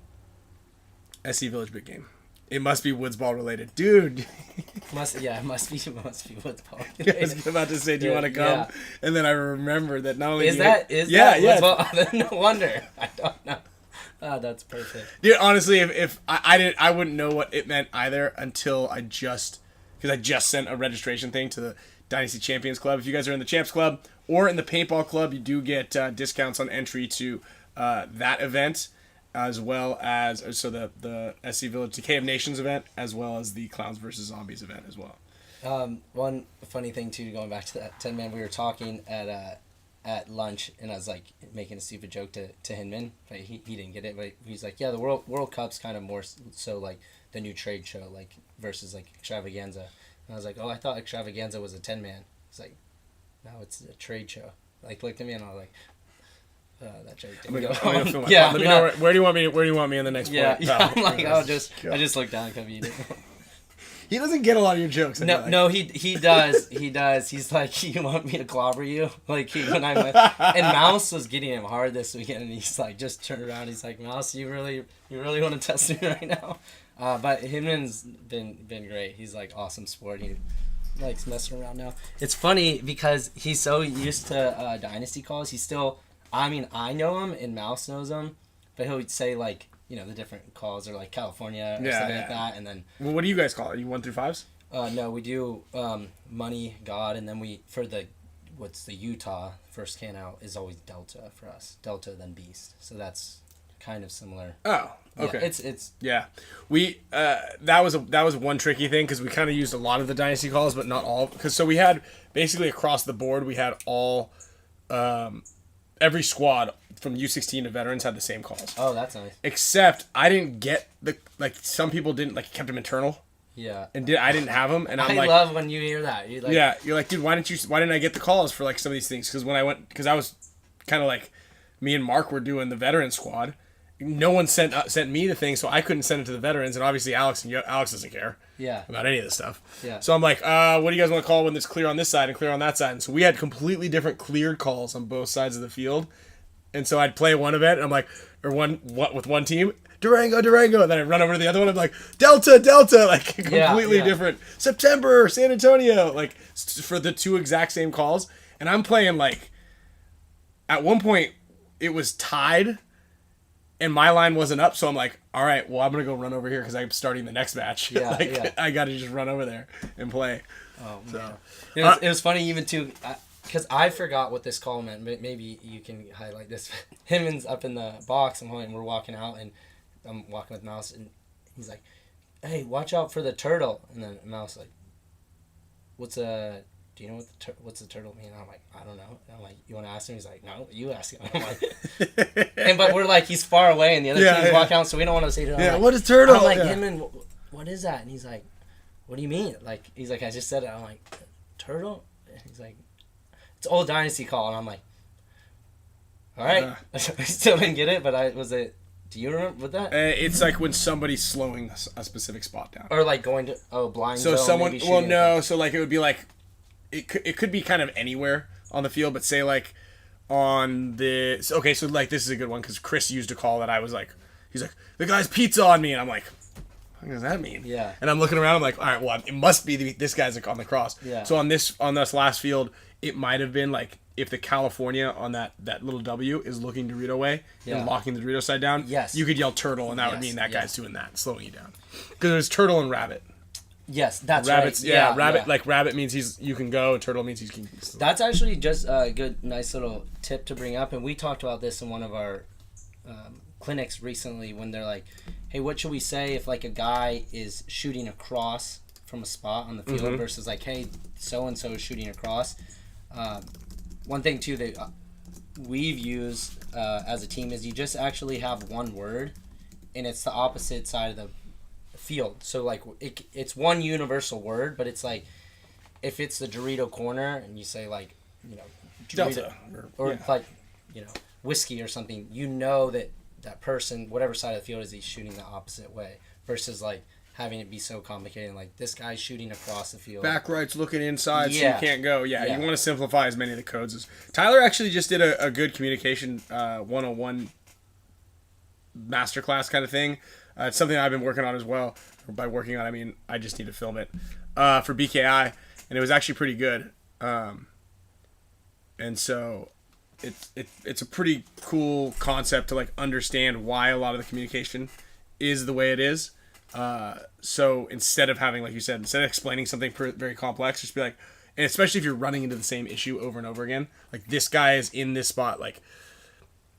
It must be Woodsball related, dude. It must be Woodsball. I was about to say, do you want to come? Yeah. And then I remember that not only is that Woodsball? No wonder. I don't know. Oh, that's perfect. Dude, honestly, if I wouldn't know what it meant either until I just sent a registration thing to the Dynasty Champions Club. If you guys are in the Champs Club or in the Paintball Club, you do get discounts on entry to that event, as well as the SC Village Decay of Nations event, as well as the Clowns vs. Zombies event as well. One funny thing too, going back to that 10-man, we were talking at lunch, and I was like making a stupid joke to Hinman, but he didn't get it. But he's like, yeah, the World Cup's kind of more so like the new trade show, like versus like Extravaganza. And I was like, oh, I thought Extravaganza was a 10-man. He's like, no, it's a trade show. Like, looked at me and I was like, that joke didn't go. Yeah, let me know where do you want me in the next part? Yeah. I'm like, I just looked down because you didn't. He doesn't get a lot of your jokes. No, he does. He does. He's like, you want me to clobber you? Like when I went, and Mouse was getting him hard this weekend, and he's like, just turned around. He's like, Mouse, you really want to test me right now? But Hinman's been great. He's like awesome sport. He likes messing around now. It's funny because he's so used to Dynasty calls. He's still. I mean, I know him and Mouse knows him, but he'll say like, the different calls are like California or something like that, and then. Well, what do you guys call it? Are you 1 through 5s? No, we do money, God, and then what's the Utah first can out is always Delta for us. Delta then Beast. So that's kind of similar. Oh, okay. Yeah, it's yeah. We that was one tricky thing because we kind of used a lot of the Dynasty calls, but not all. So we had basically across the board, we had all every squad from U16 to veterans had the same calls. Oh, that's nice. Except I didn't get some people didn't kept them internal. Yeah. And I didn't have them, and I'm I love when you hear that. You're like, dude, why didn't I get the calls for some of these things? Because I was kind of like, me and Mark were doing the veteran squad. No one sent me the thing, so I couldn't send it to the veterans, and obviously Alex doesn't care. Yeah. About any of this stuff. Yeah. So I'm like, what do you guys want to call when it's clear on this side and clear on that side? And so we had completely different cleared calls on both sides of the field. And so I'd play one event, and I'm like, with one team, Durango, and then I'd run over to the other one, I'm like, Delta, completely different. September, San Antonio, for the two exact same calls. And I'm playing at one point, it was tied and my line wasn't up, so I'm like, all right, well, I'm gonna go run over here because I'm starting the next match. Yeah, I got to just run over there and play. Oh So, man, it was funny even too, because I forgot what this call meant. Maybe you can highlight this. Himmon's up in the box, and we're walking out, and I'm walking with Mouse, and he's like, "Hey, watch out for the turtle." And then Mouse like, do you know what's the turtle mean? And I'm like, I don't know. And I'm like, you want to ask him? He's like, no, you ask him. I'm like, but we're like, he's far away, and the other team's walking out, so we don't want to say to him. Yeah, like, what is turtle? I'm like, Himmon, what is that? And he's like, what do you mean? Like, he's like, I just said it. I'm like, turtle? And he's like, it's old dynasty call. And I'm like, all right. I still didn't get it, but do you remember what that? It's like when somebody's slowing a specific spot down. Or like going to, blind So zone, someone, well, no, so like it would be like, it could be kind of anywhere on the field, but say like on the, okay, so like this is a good one because Chris used a call that I was like, he's like, the guy's pizza on me. And I'm like, what does that mean? Yeah. And I'm looking around. I'm like, all right, well, it must be this guy's on the cross. Yeah. So on this last field, it might have been like if the California on that little W is looking Dorito way and locking the Dorito side down. Yes. You could yell turtle, and that would mean that guy's doing that, slowing you down. Because there's turtle and rabbit. Yes, that's Rabbits, right. Yeah, rabbit. Yeah. Like rabbit means you can go, and turtle means you can. That's actually just a good, nice little tip to bring up, and we talked about this in one of our clinics recently when they're like, hey, what should we say if like a guy is shooting across from a spot on the field versus like, hey, so-and-so is shooting across. One thing too that we've used as a team is you just actually have one word and it's the opposite side of the field. So like it's one universal word, but it's like if it's the Dorito corner and you say like, Dorito, Delta or like, whiskey or something, that person, whatever side of the field is, he's shooting the opposite way versus like having it be so complicated. Like this guy's shooting across the field. Back right's looking inside, so you can't go. Yeah, you want to simplify as many of the codes as. Tyler actually just did a good communication 101 masterclass kind of thing. It's something I've been working on as well. By working on, I mean I just need to film it for BKI, and it was actually pretty good. And so it's a pretty cool concept to like understand why a lot of the communication is the way it is. So instead of having, like you said, instead of explaining something very complex, just be like, and especially if you're running into the same issue over and over again, like this guy is in this spot, like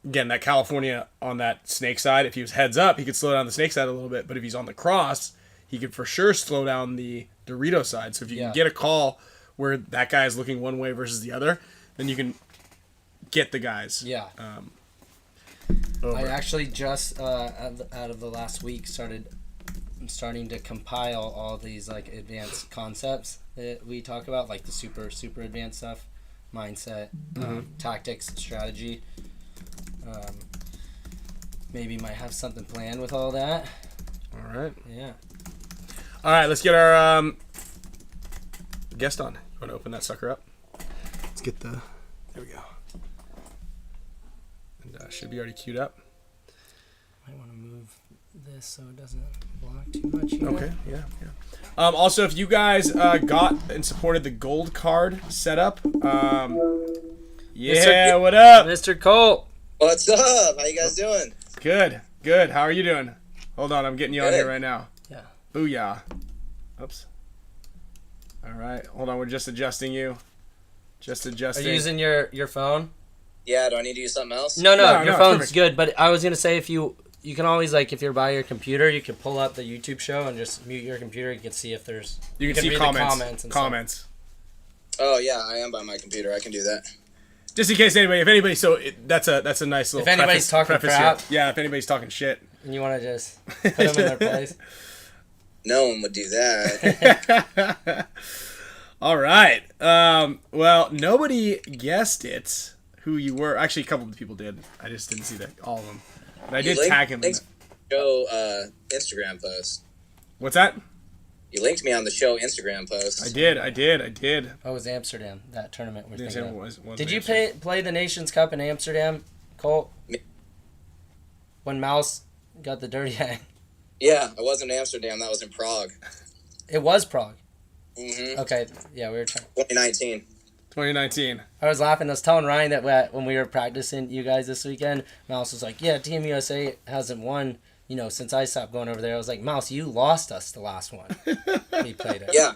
again, that California on that snake side, if he was heads up, he could slow down the snake side a little bit, but if he's on the cross, he could for sure slow down the Dorito side. So if you can get a call where that guy is looking one way versus the other, then you can get the guys. Yeah. I actually just out of the last week I'm starting to compile all these like advanced concepts that we talk about, like the super advanced stuff, mindset, tactics, strategy. Maybe might have something planned with all that. All right. Yeah. All right, let's get our guest on. You want to open that sucker up? Let's get there we go. And should be already queued up. Might want to move this so it doesn't block too much here. Okay, yeah. Also, if you guys got and supported the gold card setup, what up? Mr. Colt. What's up? How you guys doing? Good. How are you doing? Hold on, I'm getting you on here right now. Yeah. Booyah. Oops. All right, hold on, we're just adjusting you. Just adjusting. Are you using your phone? Yeah, do I need to use something else? No, your phone's perfect. good, but I was going to say if you can always, like, if you're by your computer, you can pull up the YouTube show and just mute your computer. You can see if there's... You can see read comments. the comments. Stuff. Oh, yeah, I am by my computer. I can do that. Just in case anybody, so that's a nice little If anybody's talking crap. Yeah, if anybody's talking shit. And you want to just put them in their place. No one would do that. All right. Well, nobody guessed it who you were. Actually, a couple of people did. I just didn't see all of them. But I did tag him. Show Instagram post. What's that? You linked me on the show Instagram post. I did. Oh, it was Amsterdam, that tournament we're thinking of. Was did you play the Nations Cup in Amsterdam, Colt? When Mouse got the dirty hang? Yeah, I wasn't in Amsterdam. That was in Prague. It was Prague. Mm-hmm. Okay, yeah, we were trying. 2019. 2019. I was laughing. I was telling Ryan that when we were practicing you guys this weekend, Mouse was like, yeah, Team USA hasn't won, since I stopped going over there. I was like, Mouse, you lost us the last one. We played it. Yeah.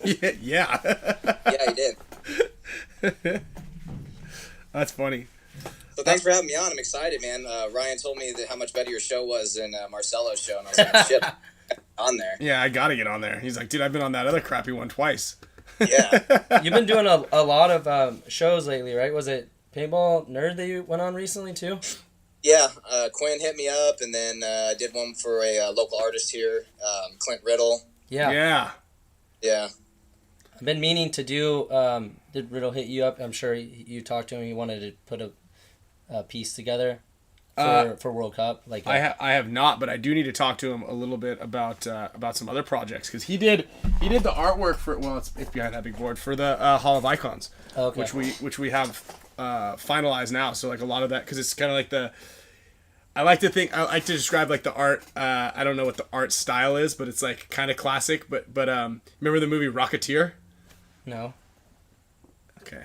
Yeah. Yeah, he did. That's funny. So thanks for having me on. I'm excited, man. Ryan told me how much better your show was than Marcelo's show, and I was like, shit, on there. Yeah, I gotta get on there. He's like, dude, I've been on that other crappy one twice. Yeah. You've been doing a lot of shows lately, right? Was it Paintball Nerd that you went on recently, too? Yeah, Quinn hit me up, and then I did one for a local artist here, Clint Riddle. Yeah. Yeah. I've been meaning to do, did Riddle hit you up? I'm sure you talked to him. He wanted to put a piece together for World Cup. I have not, but I do need to talk to him a little bit about some other projects, because he did the artwork for, well, it's behind that big board, for the Hall of Icons, okay. which we have finalized now. So like a lot of that, because it's kind of like I like to describe like the art. I don't know what the art style is, but it's like kind of classic. But remember the movie Rocketeer? No. Okay.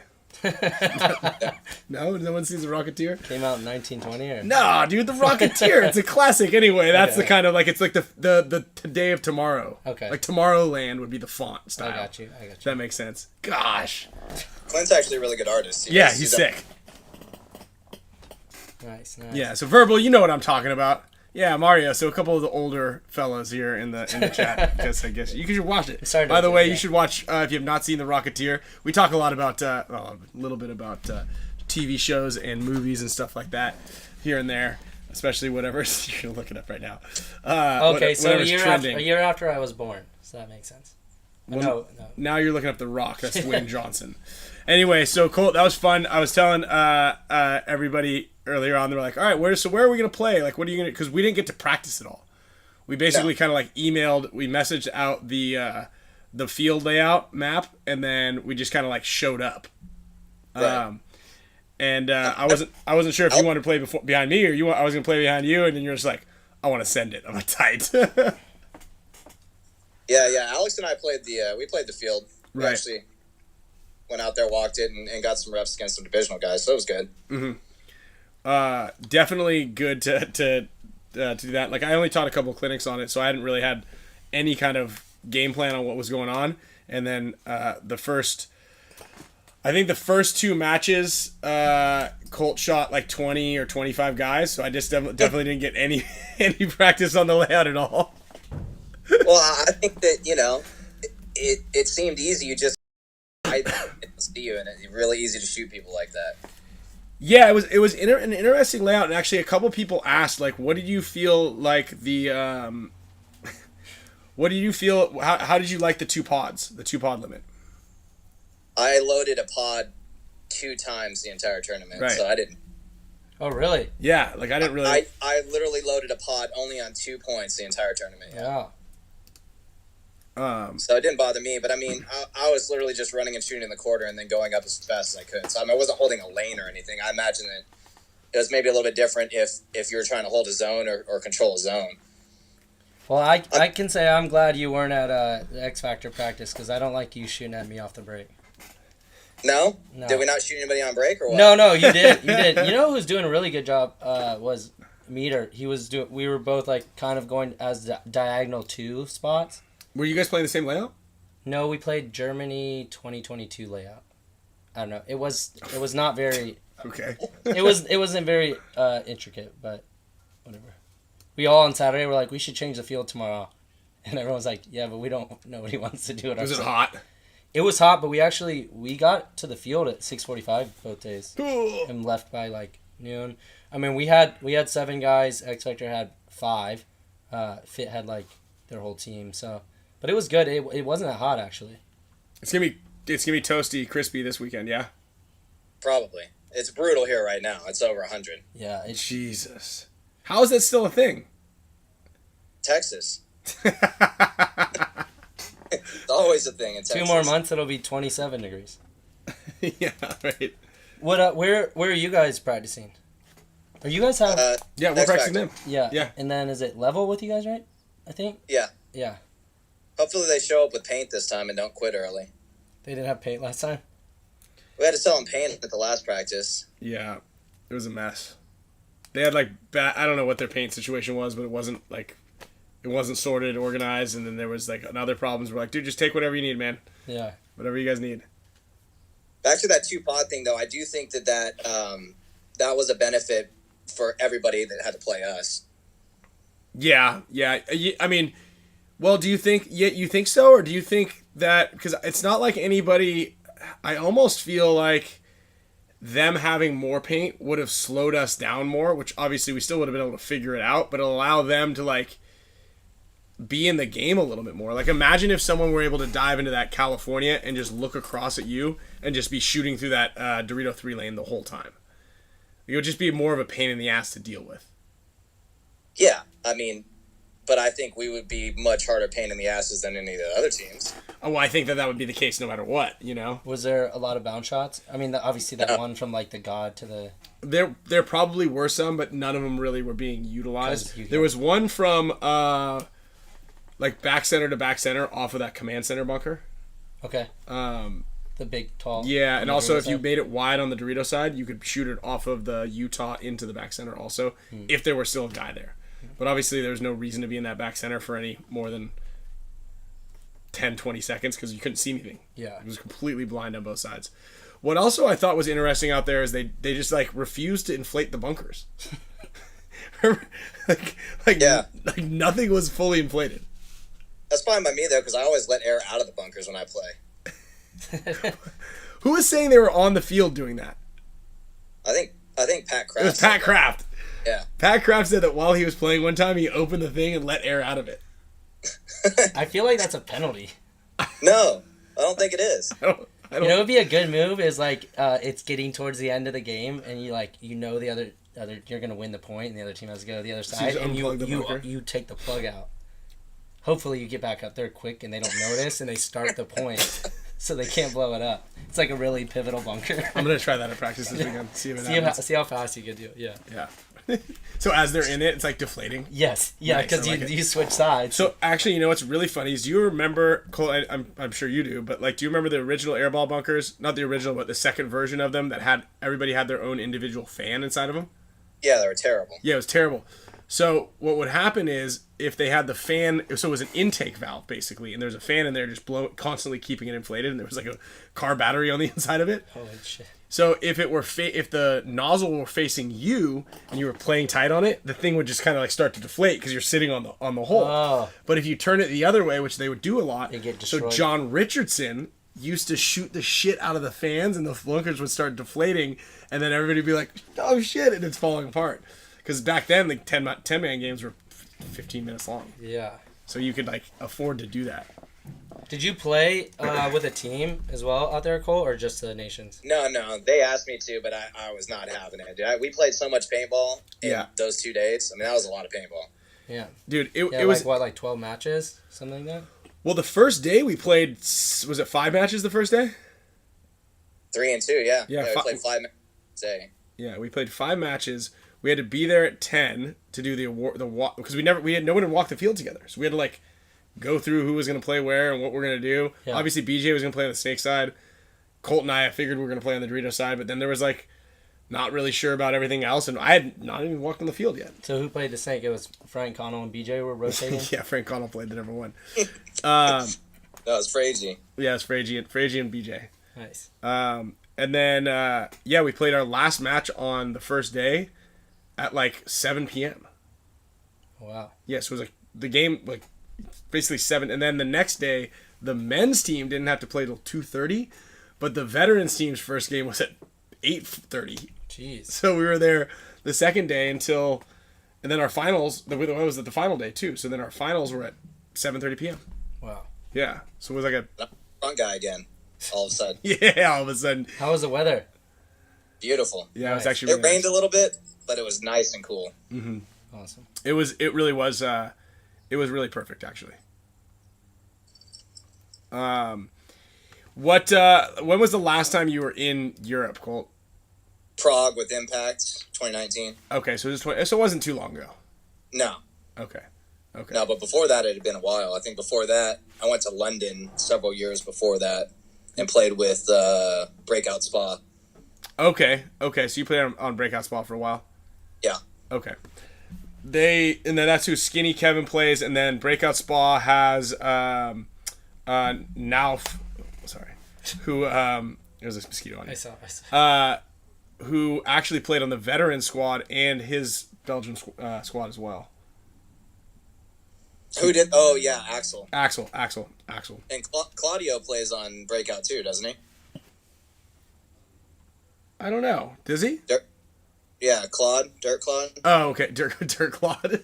No one sees the Rocketeer. Came out in 1920 or no, dude, the Rocketeer. It's a classic anyway. That's the kind of like, it's like the Day of Tomorrow. Okay. Like Tomorrowland would be the font style. I got you. That makes sense. Gosh. Clint's actually a really good artist. He's sick. Nice. Yeah, so Verbal, you know what I'm talking about. Yeah, Mario. So a couple of the older fellas here in the chat. I guess you should watch it. By the way, you should watch if you have not seen The Rocketeer. We talk a lot about a little bit about TV shows and movies and stuff like that here and there, especially whatever you're gonna look it up right now. Okay, so a year after I was born, so that makes sense. Well, no. Now you're looking up The Rock. That's Dwayne Johnson. Anyway, so Colt, that was fun. I was telling everybody earlier on, they were like, all right, where are we going to play? Like, what are you going to, because we didn't get to practice at all. We basically kind of like we messaged out the field layout map, and then we just kind of like showed up. Right. I wasn't sure if you wanted to play behind me, or I was going to play behind you, and then you're just like, I want to send it. I'm like, tight. Yeah. Alex and I played the field. We Right. actually went out there, walked it, and got some reps against some divisional guys, so it was good. Mm-hmm. Definitely good to do that. Like, I only taught a couple of clinics on it, so I hadn't really had any kind of game plan on what was going on. And then the first 2 matches, Colt shot like 20 or 25 guys, so I just definitely didn't get any practice on the layout at all. Well, I think that, it seemed easy. I see you, and it's really easy to shoot people like that. Yeah, it was an interesting layout, and actually a couple people asked, like, what did you feel like what did you feel, how did you like the 2 pod limit? I loaded a pod 2 times the entire tournament, right. So I didn't. Oh, really? Yeah, like I didn't really. I literally loaded a pod only on 2 points the entire tournament. Yeah. So it didn't bother me, but I mean, I was literally just running and shooting in the quarter and then going up as fast as I could. So I wasn't holding a lane or anything. I imagine that it was maybe a little bit different if you were trying to hold a zone or control a zone. Well, I can say I'm glad you weren't at the X Factor practice, because I don't like you shooting at me off the break. No? No. Did we not shoot anybody on break or what? No, you did. You know who was doing a really good job was Meter. We were both like kind of going as diagonal 2 spots. Were you guys playing the same layout? No, we played Germany 2022 layout. I don't know. It was not very. Okay. It wasn't very intricate, but whatever. We all on Saturday were like, we should change the field tomorrow, and everyone was like, yeah, but nobody wants to do it. Was it hot? It was hot, but we got to the field at 6:45 both days, and left by like noon. I mean, we had 7 guys. X Factor had 5. Fit had like their whole team. So, but it was good. It wasn't that hot actually. It's gonna be toasty, crispy this weekend. Yeah. Probably. It's brutal here right now. It's over 100. Yeah. Jesus. How is that still a thing? Texas. It's always a thing in Texas. 2 more months, it'll be 27 degrees. Yeah, right. What? Where are you guys practicing? Are you guys have? Yeah, we're practicing them. Yeah. Yeah. And then is it level with you guys, right? I think. Yeah. Yeah. Hopefully they show up with paint this time and don't quit early. They didn't have paint last time. We had to sell them paint at the last practice. Yeah, it was a mess. They had like I don't know what their paint situation was, but it wasn't sorted, organized, and then there was like other problems. We're like, dude, just take whatever you need, man. Yeah. Whatever you guys need. Back to that 2-pod thing, though, I do think that was a benefit for everybody that had to play us. Yeah. I mean, well, do you think you think so, or do you think that because it's not like anybody? I almost feel like them having more paint would have slowed us down more, which obviously we still would have been able to figure it out, but allow them to like be in the game a little bit more. Like imagine if someone were able to dive into that California and just look across at you and just be shooting through that Dorito 3 lane the whole time. It would just be more of a pain in the ass to deal with. Yeah, I mean, but I think we would be much harder pain in the asses than any of the other teams. Oh, well, I think that would be the case no matter what, you know? Was there a lot of bounce shots? I mean, obviously that one from like the God to the... There probably were some, but none of them really were being utilized. There was one from like back center to back center off of that command center bunker. Okay. The big tall. Yeah, and also if you made it wide on the Dorito side, you could shoot it off of the Utah into the back center also, if there were still a guy there. But obviously there's no reason to be in that back center for any more than 10, 20 seconds because you couldn't see anything. Yeah. It was completely blind on both sides. What also I thought was interesting out there is they just like refused to inflate the bunkers. like nothing was fully inflated. That's fine by me though, because I always let air out of the bunkers when I play. Who was saying they were on the field doing that? I think Pat Kraft. It was Pat Kraft. Yeah. Pat Kraft said that while he was playing one time, he opened the thing and let air out of it. I feel like that's a penalty. No, I don't think it is. I don't, You know, it'd be a good move is like it's getting towards the end of the game, and the other you're gonna win the point, and the other team has to go to the other side, and you take the plug out. Hopefully, you get back up there quick, and they don't notice, and they start the point, so they can't blow it up. It's like a really pivotal bunker. I'm gonna try that at practice this weekend. See how fast you can do it. Yeah. Yeah. So as they're in it, it's like deflating. Yes. Yeah, because you switch sides. So actually, you know what's really funny is do you remember, Cole, I'm sure you do, but like, do you remember the original airball bunkers? Not the original, but the second version of them that had everybody had their own individual fan inside of them. Yeah, they were terrible. Yeah, it was terrible. So what would happen is if they had the fan, so it was an intake valve basically, and there's a fan in there just constantly keeping it inflated, and there was like a car battery on the inside of it. Holy shit. So if it were if the nozzle were facing you and you were playing tight on it, the thing would just kind of like start to deflate because you're sitting on the hole. Oh. But if you turn it the other way, which they would do a lot, They get destroyed. so John Richardson used to shoot the shit out of the fans and the bunkers would start deflating, and then everybody would be like, "Oh shit!" and it's falling apart. Because back then, the 10-man games were 15 minutes long. Yeah. So you could like afford to do that. Did you play with a team as well out there, Cole, or just the nations? No. They asked me to, but I was not having it. Dude, we played so much paintball in those 2 days. I mean, that was a lot of paintball. Yeah. Dude, it was... like 12 matches? Something like that? Well, the first day we played... Was it 5 matches the first day? 3 and 2, yeah. Yeah, we played 5 matches a day. Yeah, we played 5 matches. We had to be there at 10 to do the walk... Because we had no one to walk the field together. So we had to like... go through who was going to play where and what we're going to do. Yeah. Obviously, BJ was going to play on the snake side. Colt and I figured we were going to play on the Dorito side, but then there was like not really sure about everything else, and I had not even walked on the field yet. So who played the snake? It was Frank Connell and BJ were rotating? Yeah, Frank Connell played the number one. That was FRAIGE. Yeah, it's FRAIGE and BJ. Nice. And then, we played our last match on the first day at like 7 p.m. Wow. Yeah, so it was like the game, like, basically 7, and then the next day the men's team didn't have to play till 2:30, but the veterans team's first game was at 8:30. Jeez. So we were there the second day and then our finals, the one was at the final day too, so then our finals were at 7:30 p.m. Wow. Yeah, so it was like a front guy again all of a sudden. Yeah, all of a sudden. How was the weather? Beautiful. Yeah, nice. It was actually really it rained a little bit, but it was nice and cool. Mm-hmm. Awesome. It really was it was really perfect, actually. When was the last time you were in Europe, Colt? Prague with Impact, 2019. Okay, so it wasn't too long ago. No. Okay. No, but before that, it had been a while. I think before that, I went to London several years before that. and played with Breakout Spa. Okay. So you played on Breakout Spa for a while. Yeah. Okay. And then that's who Skinny Kevin plays, and then Breakout Spa has Nauf. Sorry, who there's a mosquito on you. I saw. Who actually played on the veteran squad and his Belgium squad as well. Who did? Oh yeah, Axel. Axel. And Claudio plays on Breakout too, doesn't he? I don't know. Does he? Yeah, Dirt Claude. Oh, okay, Dirt Claude.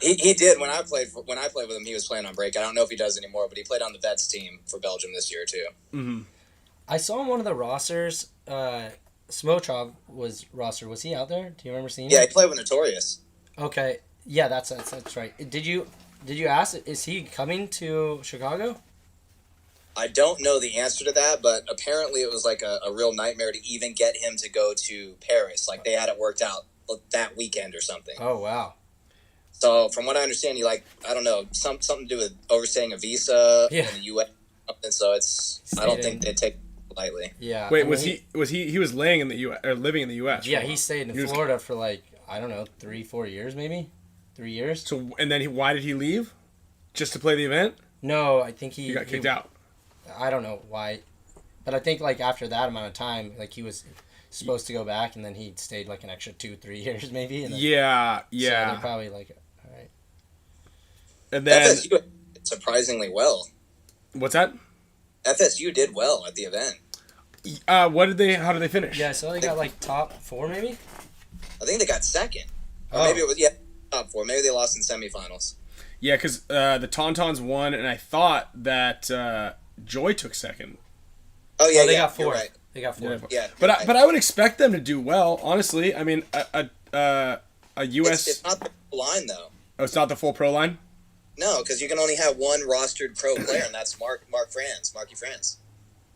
He did when I played with him. He was playing on Breakout. I don't know if he does anymore, but he played on the vets team for Belgium this year too. Mm-hmm. I saw on one of the rosters. Smotrov was roster. Was he out there? Do you remember seeing him? Yeah, he played with Notorious. Okay. Yeah, that's right. Did you ask? Is he coming to Chicago? I don't know the answer to that, but apparently it was like a real nightmare to even get him to go to Paris. Like they had it worked out that weekend or something. Oh wow. So from what I understand, I don't know, something to do with overstaying a visa in the U.S. Something. So I don't think they take it lightly. Yeah. Wait, he was laying in the U.S. or living in the U.S.? Yeah, he stayed in Florida for like I don't know 3-4 years maybe, 3 years. So and then why did he leave? Just to play the event? No, I think he got kicked out. I don't know why, but I think like after that amount of time, like he was supposed to go back, and then he stayed like an extra 2-3 years maybe. And then, yeah. So they're probably like, all right. And then FSU did surprisingly well. What's that? FSU did well at the event. How did they finish? Yeah, so they got like top 4 maybe. I think they got second, or maybe it was top 4. Maybe they lost in semifinals. Yeah, because the Tauntauns won, and I thought that Joy took second. Oh yeah, they yeah, got 4. Right. They got 4. Yeah, but I would expect them to do well. Honestly, I mean a U.S. It's not the full line though. Oh, it's not the full pro line. No, because you can only have one rostered pro player, and that's Marky France.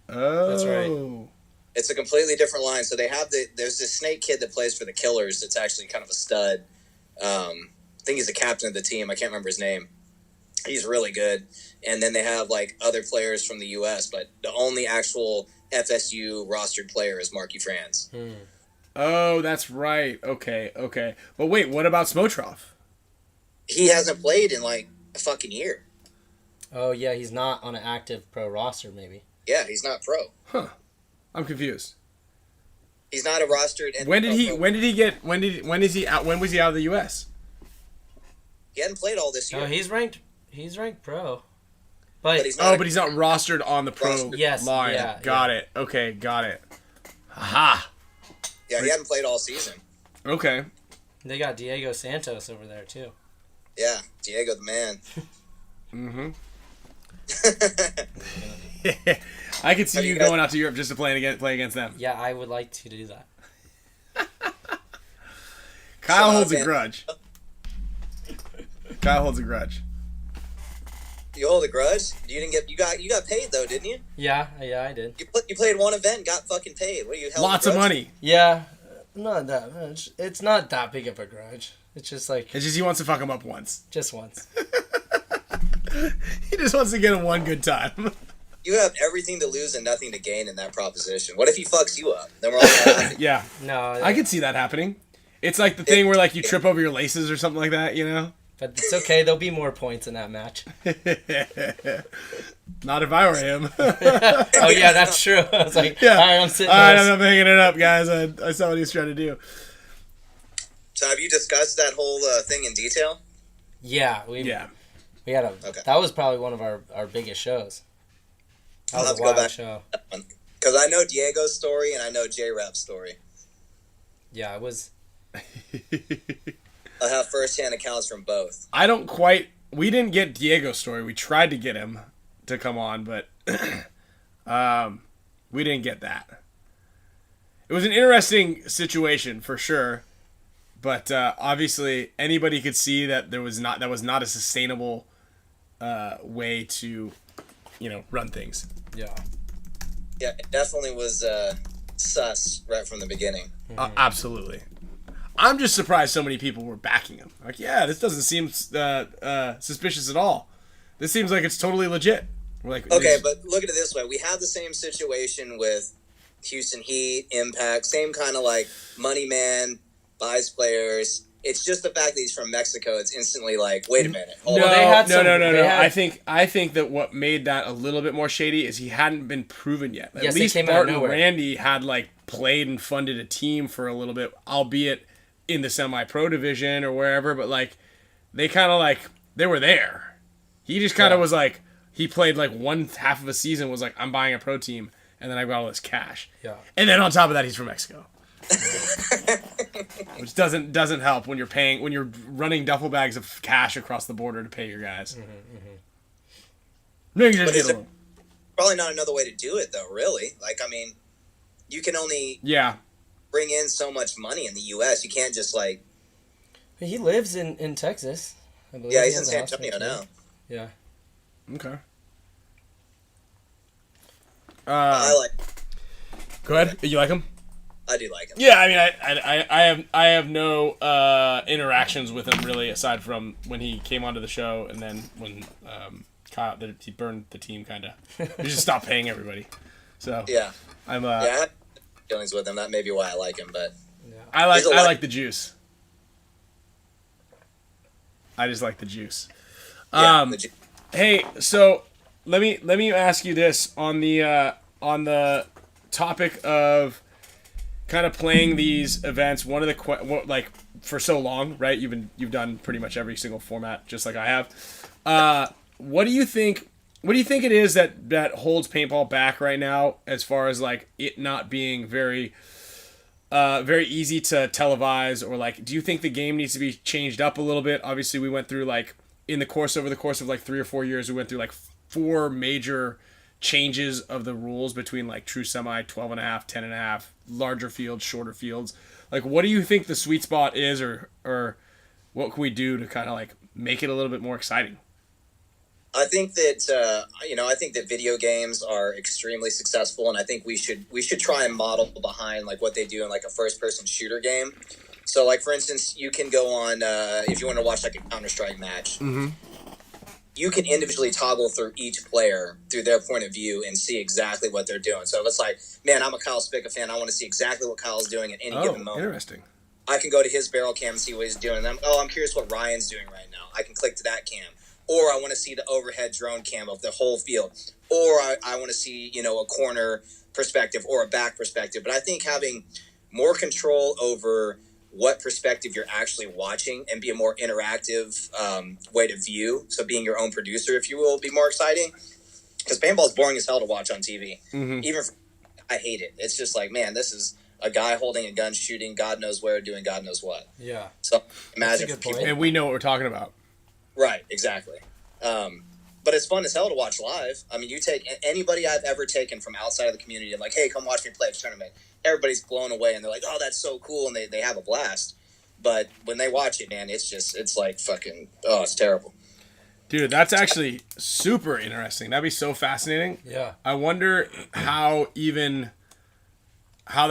Oh, that's right. It's a completely different line. So they have there's this Snake kid that plays for the Killers. That's actually kind of a stud. I think he's the captain of the team. I can't remember his name. He's really good. And then they have like other players from the U.S., but the only actual FSU rostered player is Marky France. Oh, that's right. Okay. But wait, what about Smotrov? He hasn't played in like a fucking year. Oh yeah, he's not on an active pro roster maybe. Yeah, he's not pro. Huh. I'm confused. He's not a rostered. When was he out of the U.S.? He hadn't played all this year. No, he's ranked pro. But he's not he's not rostered on the pro line. Yeah, got it. Okay, got it. Aha. Yeah, he hadn't played all season. Okay. They got Diego Santos over there too. Yeah, Diego the man. Mm-hmm. I could see you going out to Europe just to play against them. Yeah, I would like to do that. Kyle holds a grudge. Kyle holds a grudge. You hold a grudge? You got paid though, didn't you? Yeah, I did. You played one event, got fucking paid. What are you? Lots of money. Yeah, not that much. It's not that big of a grudge. It's just like he wants to fuck him up once. Just once. He just wants to get him one good time. You have everything to lose and nothing to gain in that proposition. What if he fucks you up? Then we're all laughing. Yeah. No, I could see that happening. It's like the thing where like you trip over your laces or something like that, you know? But it's okay. There'll be more points in that match. Not if I were him. Oh yeah, that's true. I was like, yeah. All right, I'm sitting. All right, I'm not hanging it up, guys. I saw what he was trying to do. So have you discussed that whole thing in detail? Yeah, we had a. Okay. That was probably one of our biggest shows. That was a wild show. Because I know Diego's story and I know J-Rap's story. Yeah, it was. I have first-hand accounts from both. We didn't get Diego's story. We tried to get him to come on, but we didn't get that. It was an interesting situation for sure, but obviously anybody could see that that was not a sustainable way to, run things. Yeah. Yeah, it definitely was sus right from the beginning. Absolutely. I'm just surprised so many people were backing him. Like, yeah, this doesn't seem suspicious at all. This seems like it's totally legit. Like, Okay, but look at it this way: we have the same situation with Houston Heat, Impact, same kind of like money man buys players. It's just the fact that he's from Mexico. It's instantly like, wait a minute. No, I think that what made that a little bit more shady is he hadn't been proven yet. At least Barton Randy had like played and funded a team for a little bit, albeit in the semi-pro division or wherever. But like, they kind of like they were there. He just kind of was like he played like one half of a season was like I'm buying a pro team and then I got all this cash. Yeah. And then on top of that, he's from Mexico. Which doesn't help when you're running duffel bags of cash across the border to pay your guys. But is there probably not another way to do it though, really? Like, I mean, you can only bring in so much money in the U.S. You can't just like. He lives in Texas. I believe. Yeah, he's in San Antonio now. Yeah. Okay. I like. Go ahead. You like him? I do like him. Yeah, I mean, I have no interactions with him really, aside from when he came onto the show, and then when Kyle he burned the team, kind of. He just stopped paying everybody. So yeah, I'm I have feelings with him. That may be why I like him, but I like the juice. I just like the juice. Yeah, Hey, so let me ask you this on the topic of kind of playing these events. One of the like for so long, right? You've done pretty much every single format, just like I have. What do you think? What do you think it is that holds paintball back right now, as far as like it not being very easy to televise, or like, do you think the game needs to be changed up a little bit? Obviously, we went through like over the course of like 3 or 4 years, we went through like 4 major changes of the rules between like true semi, 12.5, 10.5, larger fields, shorter fields. Like, what do you think the sweet spot is, or what can we do to kind of like make it a little bit more exciting? I think that I think that video games are extremely successful, and I think we should try and model behind like what they do in like a first person shooter game. So, like for instance, you can go on if you want to watch like a Counter-Strike match. Mm-hmm. You can individually toggle through each player through their point of view and see exactly what they're doing. So if it's like, man, I'm a Kyle Spick fan, I want to see exactly what Kyle's doing at any given moment. Interesting. I can go to his barrel cam and see what he's doing. I'm curious what Ryan's doing right now. I can click to that cam. Or I want to see the overhead drone cam of the whole field. Or I want to see, a corner perspective or a back perspective. But I think having more control over what perspective you're actually watching and be a more interactive way to view. So being your own producer, if you will, be more exciting. Because paintball is boring as hell to watch on TV. Mm-hmm. I hate it. It's just like, man, this is a guy holding a gun, shooting God knows where, doing God knows what. Yeah. So imagine for people. And we know what we're talking about. Right, exactly. But it's fun as hell to watch live. I mean, you take anybody I've ever taken from outside of the community and like, hey, come watch me play a tournament. Everybody's blown away and they're like, oh, that's so cool. And they have a blast. But when they watch it, man, it's like fucking, it's terrible. Dude, that's actually super interesting. That'd be so fascinating. Yeah. I wonder how that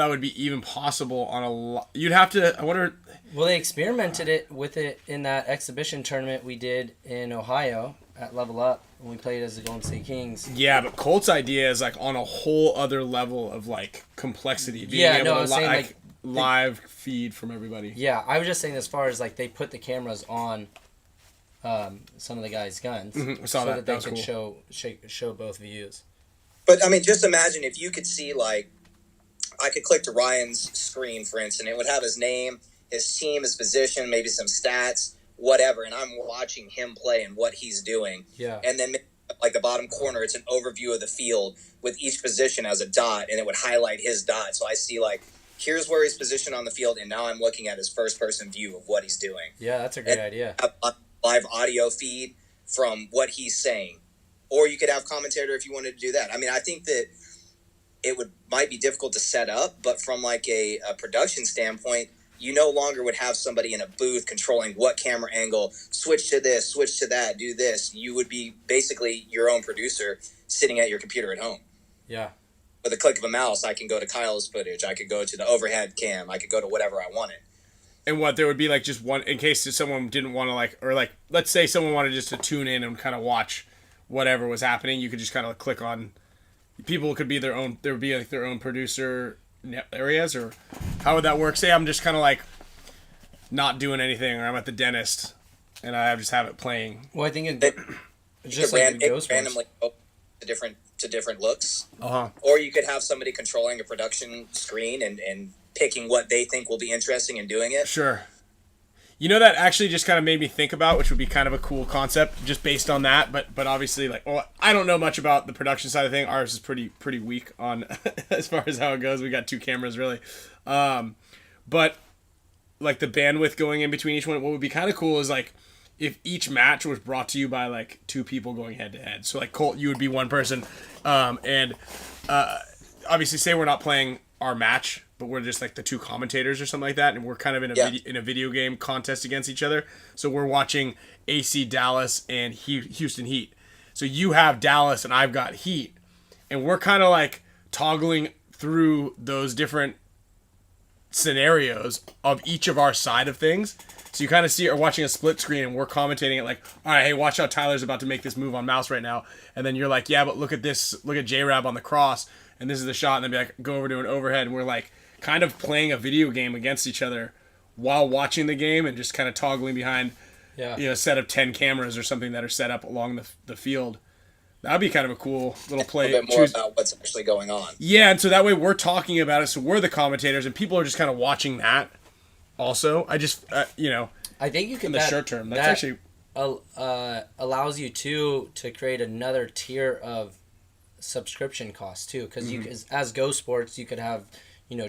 would be even possible on you'd have to, I wonder. Well, they experimented with it in that exhibition tournament we did in Ohio at Level Up when we played as the Golden State Kings. Yeah, but Colt's idea is like on a whole other level of like complexity. Being able to live feed from everybody. Yeah, I was just saying as far as like they put the cameras on some of the guys' guns so that they could cool. show both views. But I mean, just imagine if you could see like, I could click to Ryan's screen, for instance, it would have his name, his team, his position, maybe some stats, whatever, and I'm watching him play and what he's doing. Yeah. And then like the bottom corner, it's an overview of the field with each position as a dot, and it would highlight his dot. So I see like, here's where he's positioned on the field, and now I'm looking at his first person view of what he's doing. Yeah, that's a great idea. A live audio feed from what he's saying. Or you could have commentator if you wanted to do that. I mean, I think that it might be difficult to set up, but from like a production standpoint, you no longer would have somebody in a booth controlling what camera angle, switch to this, switch to that, do this. You would be basically your own producer sitting at your computer at home. Yeah. With a click of a mouse, I can go to Kyle's footage. I could go to the overhead cam. I could go to whatever I wanted. And there would be like just one, in case someone didn't want to like, or like, let's say someone wanted just to tune in and kind of watch whatever was happening, you could just kind of click on. People could be their own. There would be like their own producer areas, or how would that work? Say I'm just kind of like not doing anything, or I'm at the dentist, and I just have it playing. Well, I think it's just like the Ghost randomly go to different looks. Uh-huh. Or you could have somebody controlling a production screen and picking what they think will be interesting and doing it. Sure. You know, that actually just kind of made me think about, which would be kind of a cool concept just based on that. But obviously, like, well, I don't know much about the production side of thing. Ours is pretty weak on as far as how it goes. We got 2 cameras really. But like the bandwidth going in between each one, what would be kind of cool is like if each match was brought to you by like 2 people going head to head. So like Colt, you would be one person. And obviously say we're not playing our match, but we're just like the 2 commentators or something like that, and we're kind of in a video game contest against each other. So we're watching AC Dallas and Houston Heat. So you have Dallas and I've got Heat, and we're kind of like toggling through those different scenarios of each of our side of things. So you kind of are watching a split screen, and we're commentating it like, all right, hey, watch how Tyler's about to make this move on mouse right now. And then you're like, yeah, but look at this. Look at J-Rab on the cross, and this is the shot. And then be like, go over to an overhead, and we're like kind of playing a video game against each other while watching the game, and just kind of toggling behind a set of 10 cameras or something that are set up along the field. That'd be kind of a cool little play. A bit more about what's actually going on. Yeah, and so that way we're talking about it, so we're the commentators, and people are just kind of watching that. Also, I just I think you can in the short term that's actually allows you to create another tier of subscription costs too, because you as Go Sports you could have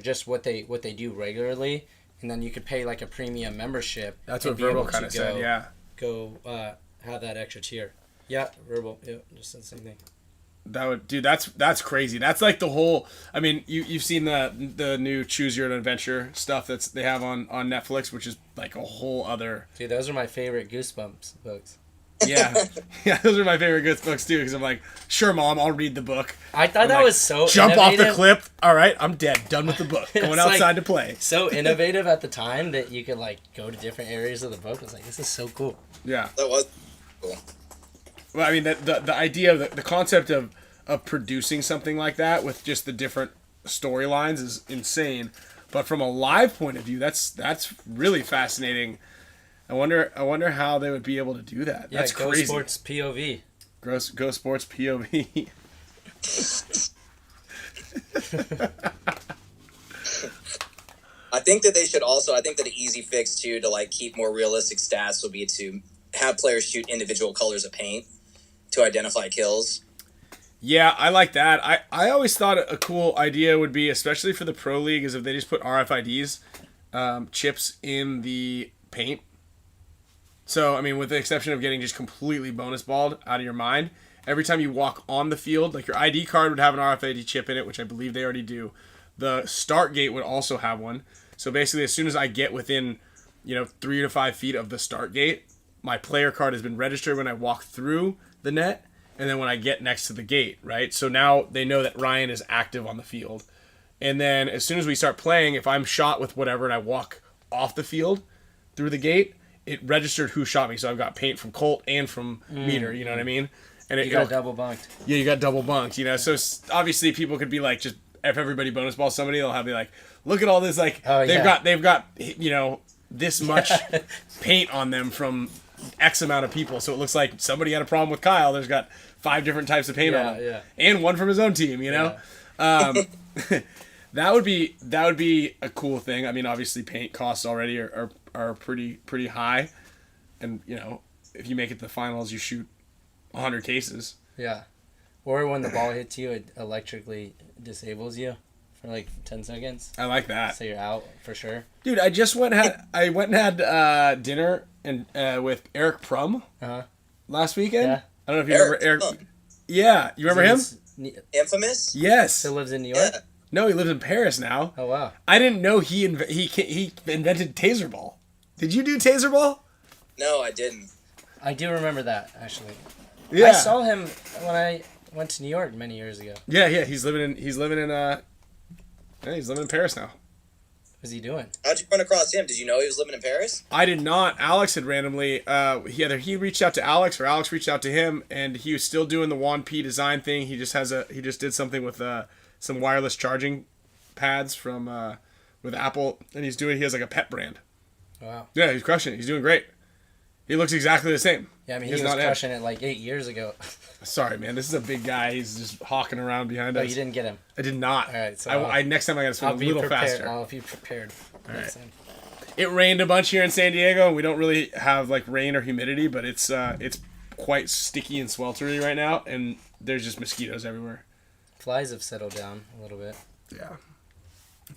just what they do regularly, and then you could pay like a premium membership. That's what Verbal kind of said. Yeah, go have that extra tier. Yeah, Verbal. Yeah, just the same thing. That would, dude. That's crazy. That's like the whole. I mean, you've seen the new Choose Your Own Adventure stuff they have on Netflix, which is like a whole other. Dude, those are my favorite Goosebumps books. Yeah, those are my favorite Goosebumps books too. Because I'm like, sure, Mom, I'll read the book. I thought that was so jump innovative. off the cliff. All right, I'm dead. Done with the book. Going outside to play. So innovative at the time that you could like go to different areas of the book. I was like, this is so cool. Yeah, that was cool. Well, I mean, the idea of the concept of producing something like that with just the different storylines is insane. But from a live point of view, that's really fascinating. I wonder how they would be able to do that. That's crazy. Go Sports POV. Go Sports POV. I think that they should also. I think that an easy fix too to like keep more realistic stats would be to have players shoot individual colors of paint to identify kills. Yeah, I like that. I always thought a cool idea would be, especially for the Pro League, is if they just put RFIDs, chips in the paint. So, I mean, with the exception of getting just completely bonus balled out of your mind, every time you walk on the field, like your ID card would have an RFID chip in it, which I believe they already do. The start gate would also have one. So basically, as soon as I get within, 3 to 5 feet of the start gate, my player card has been registered when I walk through the net, and then when I get next to the gate, right? So now they know that Ryan is active on the field. And then as soon as we start playing, if I'm shot with whatever and I walk off the field through the gate, it registered who shot me. So I've got paint from Colt and from Meter, you know what I mean? And you got double bunked. Yeah, you got double bunked, So obviously people could be like, just if everybody bonus balls somebody, they'll have be like, look at all this, like they've got this much paint on them from X amount of people, so it looks like somebody had a problem with Kyle. There's got 5 different types of paint on him, and one from his own team. That would be a cool thing. I mean, obviously, paint costs already are pretty high, and if you make it to the finals, you shoot 100 cases. Yeah, or when the ball hits you, it electrically disables you for like 10 seconds. I like that. So you're out for sure. Dude, I went and had dinner with Eric Prum last weekend. Yeah. I don't know if you remember Eric. Yeah, you remember him? Infamous? Yes. Still lives in New York? Yeah. No, he lives in Paris now. Oh, wow. I didn't know he invented taser ball. Did you do taser ball? No, I didn't. I do remember that, actually. Yeah. I saw him when I went to New York many years ago. Yeah, he's living in Paris now. What's he doing? How'd you run across him? Did you know he was living in Paris? I did not. Alex had randomly, either he reached out to Alex or Alex reached out to him, and he was still doing the Juan P design thing. He just did something with some wireless charging pads from with Apple, and he has like a pet brand. Wow. Yeah, he's crushing it. He's doing great. He looks exactly the same. Yeah, I mean, he was crushing it like 8 years ago. Sorry, man. This is a big guy. He's just hawking around behind us. Oh, you didn't get him. I did not. All right, so I next time I gotta swim a little faster. I'll be prepared. All right. It rained a bunch here in San Diego, and we don't really have like rain or humidity, but it's quite sticky and sweltery right now, and there's just mosquitoes everywhere. Flies have settled down a little bit. Yeah.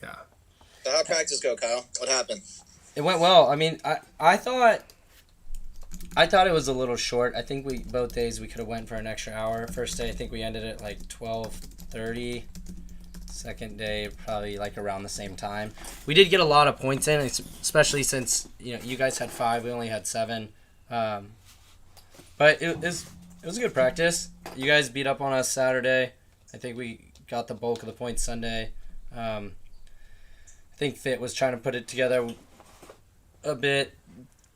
Yeah. So how'd practice go, Kyle? What happened? It went well. I mean, I thought it was a little short. I think both days we could have went for an extra hour. First day, I think we ended at like 12:30. Second day, probably like around the same time. We did get a lot of points in, especially since you guys had 5, we only had 7. But it was a good practice. You guys beat up on us Saturday. I think we got the bulk of the points Sunday. I think Fit was trying to put it together a bit.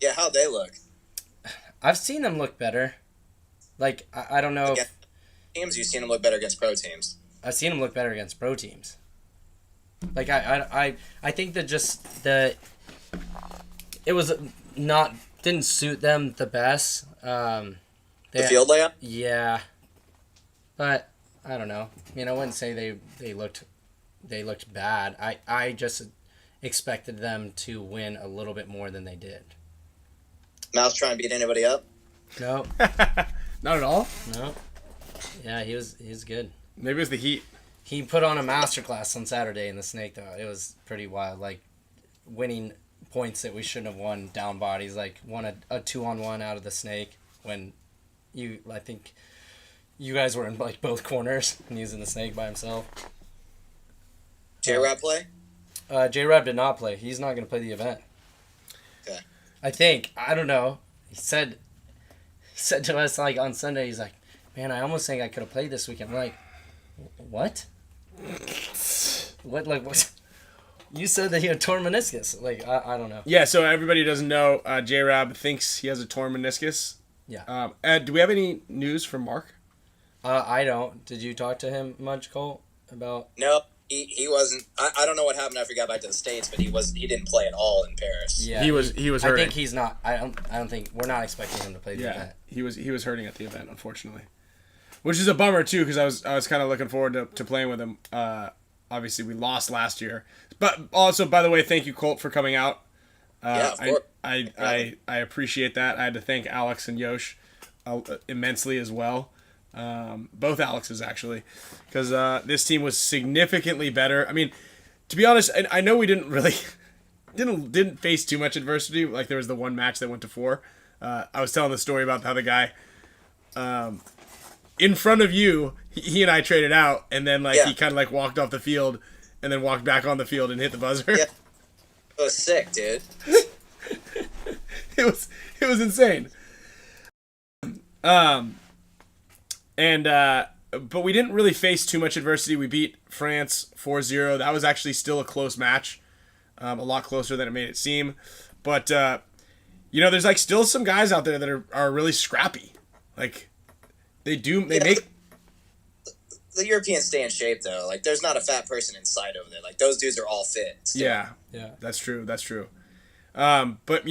Yeah, how'd they look? I've seen them look better. Like, I don't know if... Teams, you've seen them look better against pro teams. I've seen them look better against pro teams. Like, I think that it was didn't suit them the best. The field layout? Yeah. But, I don't know. I mean, I wouldn't say they looked bad. I just expected them to win a little bit more than they did. Mouse trying to beat anybody up? No. Not at all? No. Yeah, he was good. Maybe it was the heat. He put on a masterclass on Saturday in the snake, though. It was pretty wild. Like, winning points that we shouldn't have won down bodies. Like, won a 2-on-1 out of the snake when I think you guys were in, like, both corners and he was in the snake by himself. J-Rab play? J-Rab did not play. He's not going to play the event. Okay. I think. I don't know. He said to us, like, on Sunday, he's like, man, I almost think I could have played this weekend. We're like, what? What? Like, what? You said that he had torn meniscus. Like, I don't know. Yeah, so everybody who doesn't know, J-Rab thinks he has a torn meniscus. Yeah. Do we have any news from Mark? I don't. Did you talk to him much, Cole, about... No, he wasn't. I don't know what happened after he got back to the States, but he didn't play at all in Paris. Yeah, he was hurting. I think he's not. I don't think we're not expecting him to play the event. He was hurting at the event, unfortunately, which is a bummer too, because I was kind of looking forward to playing with him. Obviously, we lost last year, but also, by the way, thank you, Colt, for coming out. Yeah, of course. I appreciate that. I had to thank Alex and Yosh immensely as well. Both Alexes, actually, because this team was significantly better. I mean, to be honest, I know we didn't really didn't face too much adversity. Like, there was the one match that went to 4. I was telling the story about how the guy in front of you, he and I traded out, and then he kind of like walked off the field and then walked back on the field and hit the buzzer. Yeah. It was sick, dude. It was insane. But we didn't really face too much adversity. We beat France 4-0. That was actually still a close match. A lot closer than it made it seem. But, there's like still some guys out there that are really scrappy. Like, they make... The Europeans stay in shape, though. Like, there's not a fat person inside over there. Like, those dudes are all fit. Still. Yeah. That's true. But,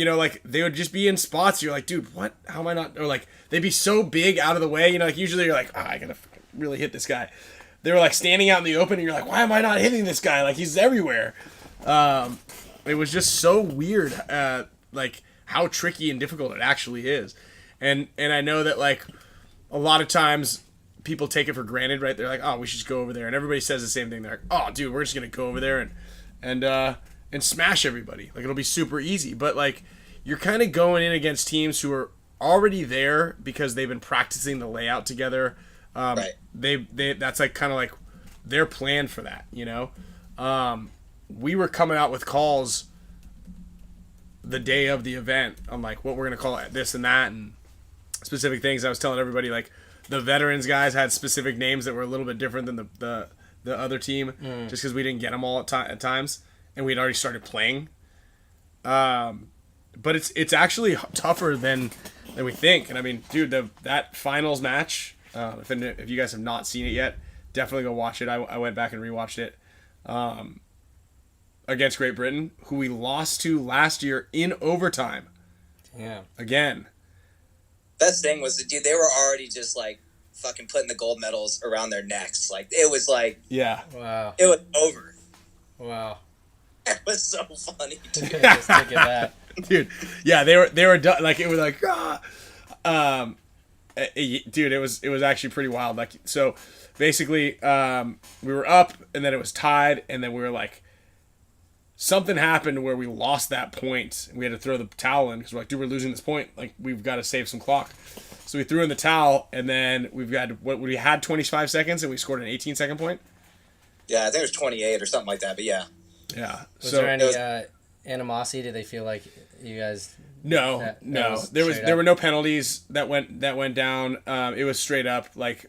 they would just be in spots. You're like, dude, what? How am I not? Or, like, they'd be so big out of the way. Like, usually you're like, I gotta really hit this guy. They were, like, standing out in the open, and you're like, why am I not hitting this guy? Like, he's everywhere. It was just so weird, like, how tricky and difficult it actually is. And I know that, like, a lot of times people take it for granted, right? They're like, oh, we should just go over there. And everybody says the same thing. They're like, oh, dude, we're just going to go over there and smash everybody. Like, it'll be super easy. But, like, you're kind of going in against teams who are already there because they've been practicing the layout together. Right. That's, like, kind of like their plan for that, We were coming out with calls the day of the event on, like, what we're going to call it, this and that, and specific things. I was telling everybody, like, the veterans guys had specific names that were a little bit different than the other team, just because we didn't get them all at times. and we had already started playing. But it's actually tougher than we think. And I mean, dude, that finals match, if you guys have not seen it yet, definitely go watch it. I went back and rewatched it. Against Great Britain, who we lost to last year in overtime. Yeah. Again. Best thing was, dude, they were already just like fucking putting the gold medals around their necks. Like, it was like, yeah. Wow. it was over. Wow. It was so funny. Just look at that. Dude, yeah, they were done. Like, it was like, dude, it was actually pretty wild. Like, so basically, we were up, and then it was tied, and then we were like, something happened where we lost that point, and we had to throw the towel in because we're like, dude, we're losing this point. Like, we've got to save some clock. So we threw in the towel, and then we had 25 seconds, and we scored an 18-second point. Yeah, I think it was 28 or something like that. But yeah. Yeah. Was there any animosity? Did they feel like you guys? No. There were no penalties that went down. It was straight up like,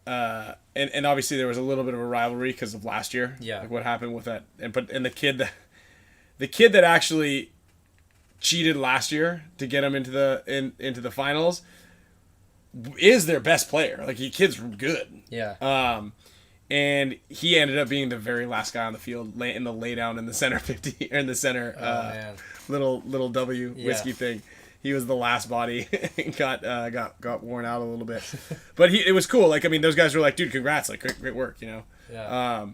and obviously there was a little bit of a rivalry because of last year. Yeah. Like what happened with that, and the kid that actually cheated last year to get him into the finals is their best player. Like, the kid's good. Yeah. And he ended up being the very last guy on the field in the lay down in the center 50 or in the center little W whiskey thing. He was the last body and got worn out a little bit. But it was cool. Like, I mean, those guys were like, dude, congrats, like great work, you know. Yeah.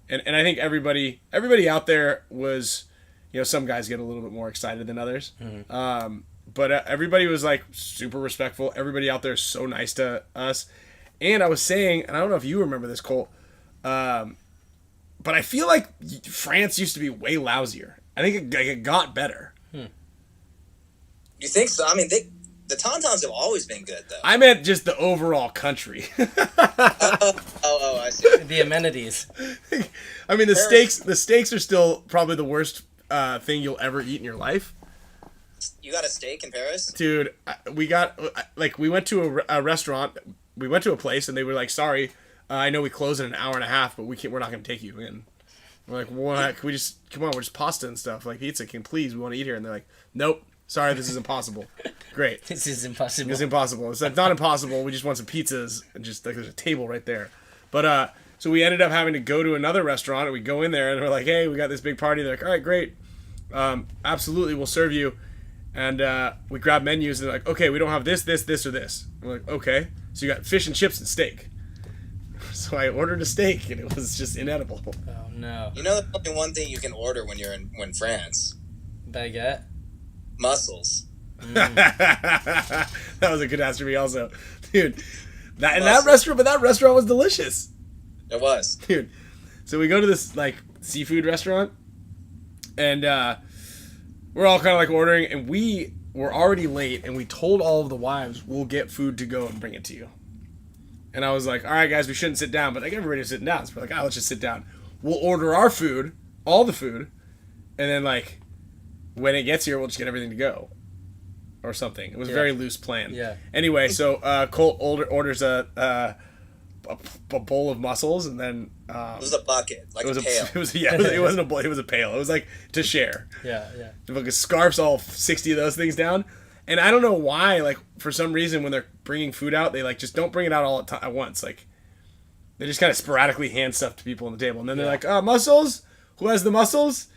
And I think everybody out there was, you know, some guys get a little bit more excited than others. Mm-hmm. But everybody was like super respectful. Everybody out there is so nice to us. And I was saying, and I don't know if you remember this, Colt, but I feel like France used to be way lousier. I think it got better. You think so? I mean, the Tauntauns have always been good, though. I meant just the overall country. I see. The amenities. I mean, the steaks are still probably the worst thing you'll ever eat in your life. You got a steak in Paris? Dude, we went to a restaurant. We went to a place, and they were like, sorry, I know we close in an hour and a half, but we're not going to take you in. We're like, what? Can we just, come on, we're just pasta and stuff. Like, pizza, please, we want to eat here. And they're like, nope, sorry, this is impossible. Great. This is impossible. It's impossible. It's not impossible. We just want some pizzas, and just, like, there's a table right there. But, so we ended up having to go to another restaurant, and we go in there, and we're like, hey, we got this big party. They're like, all right, great. Absolutely, we'll serve you. And we grab menus, and they're like, okay, we don't have this, or this. We're like, okay. So you got fish and chips and steak. So I ordered a steak, and it was just inedible. Oh, no. You know, there's only one thing you can order when you're in France. Baguette? Mussels. That was a catastrophe also. Dude, that restaurant was delicious. It was. Dude. So we go to this, like, seafood restaurant, and we're all kind of, like, ordering, and we were already late, and we told all of the wives, we'll get food to go and bring it to you. And I was like, all right, guys, we shouldn't sit down. But like, everybody was sitting down. So we're like, let's just sit down. We'll order our food, all the food. And then, like, when it gets here, we'll just get everything to go. Or something. It was a very loose plan. Yeah. Anyway, so Colt orders a bowl of mussels. And then... it was a bucket, like a pail. It wasn't a bowl. It was a pail. It was like to share. Yeah. Like, scarfs all 60 of those things down. And I don't know why, like, for some reason, when they're bringing food out, they, like, just don't bring it out all at once. Like, they just kind of sporadically hand stuff to people on the table. And then they're like, mussels? Who has the mussels?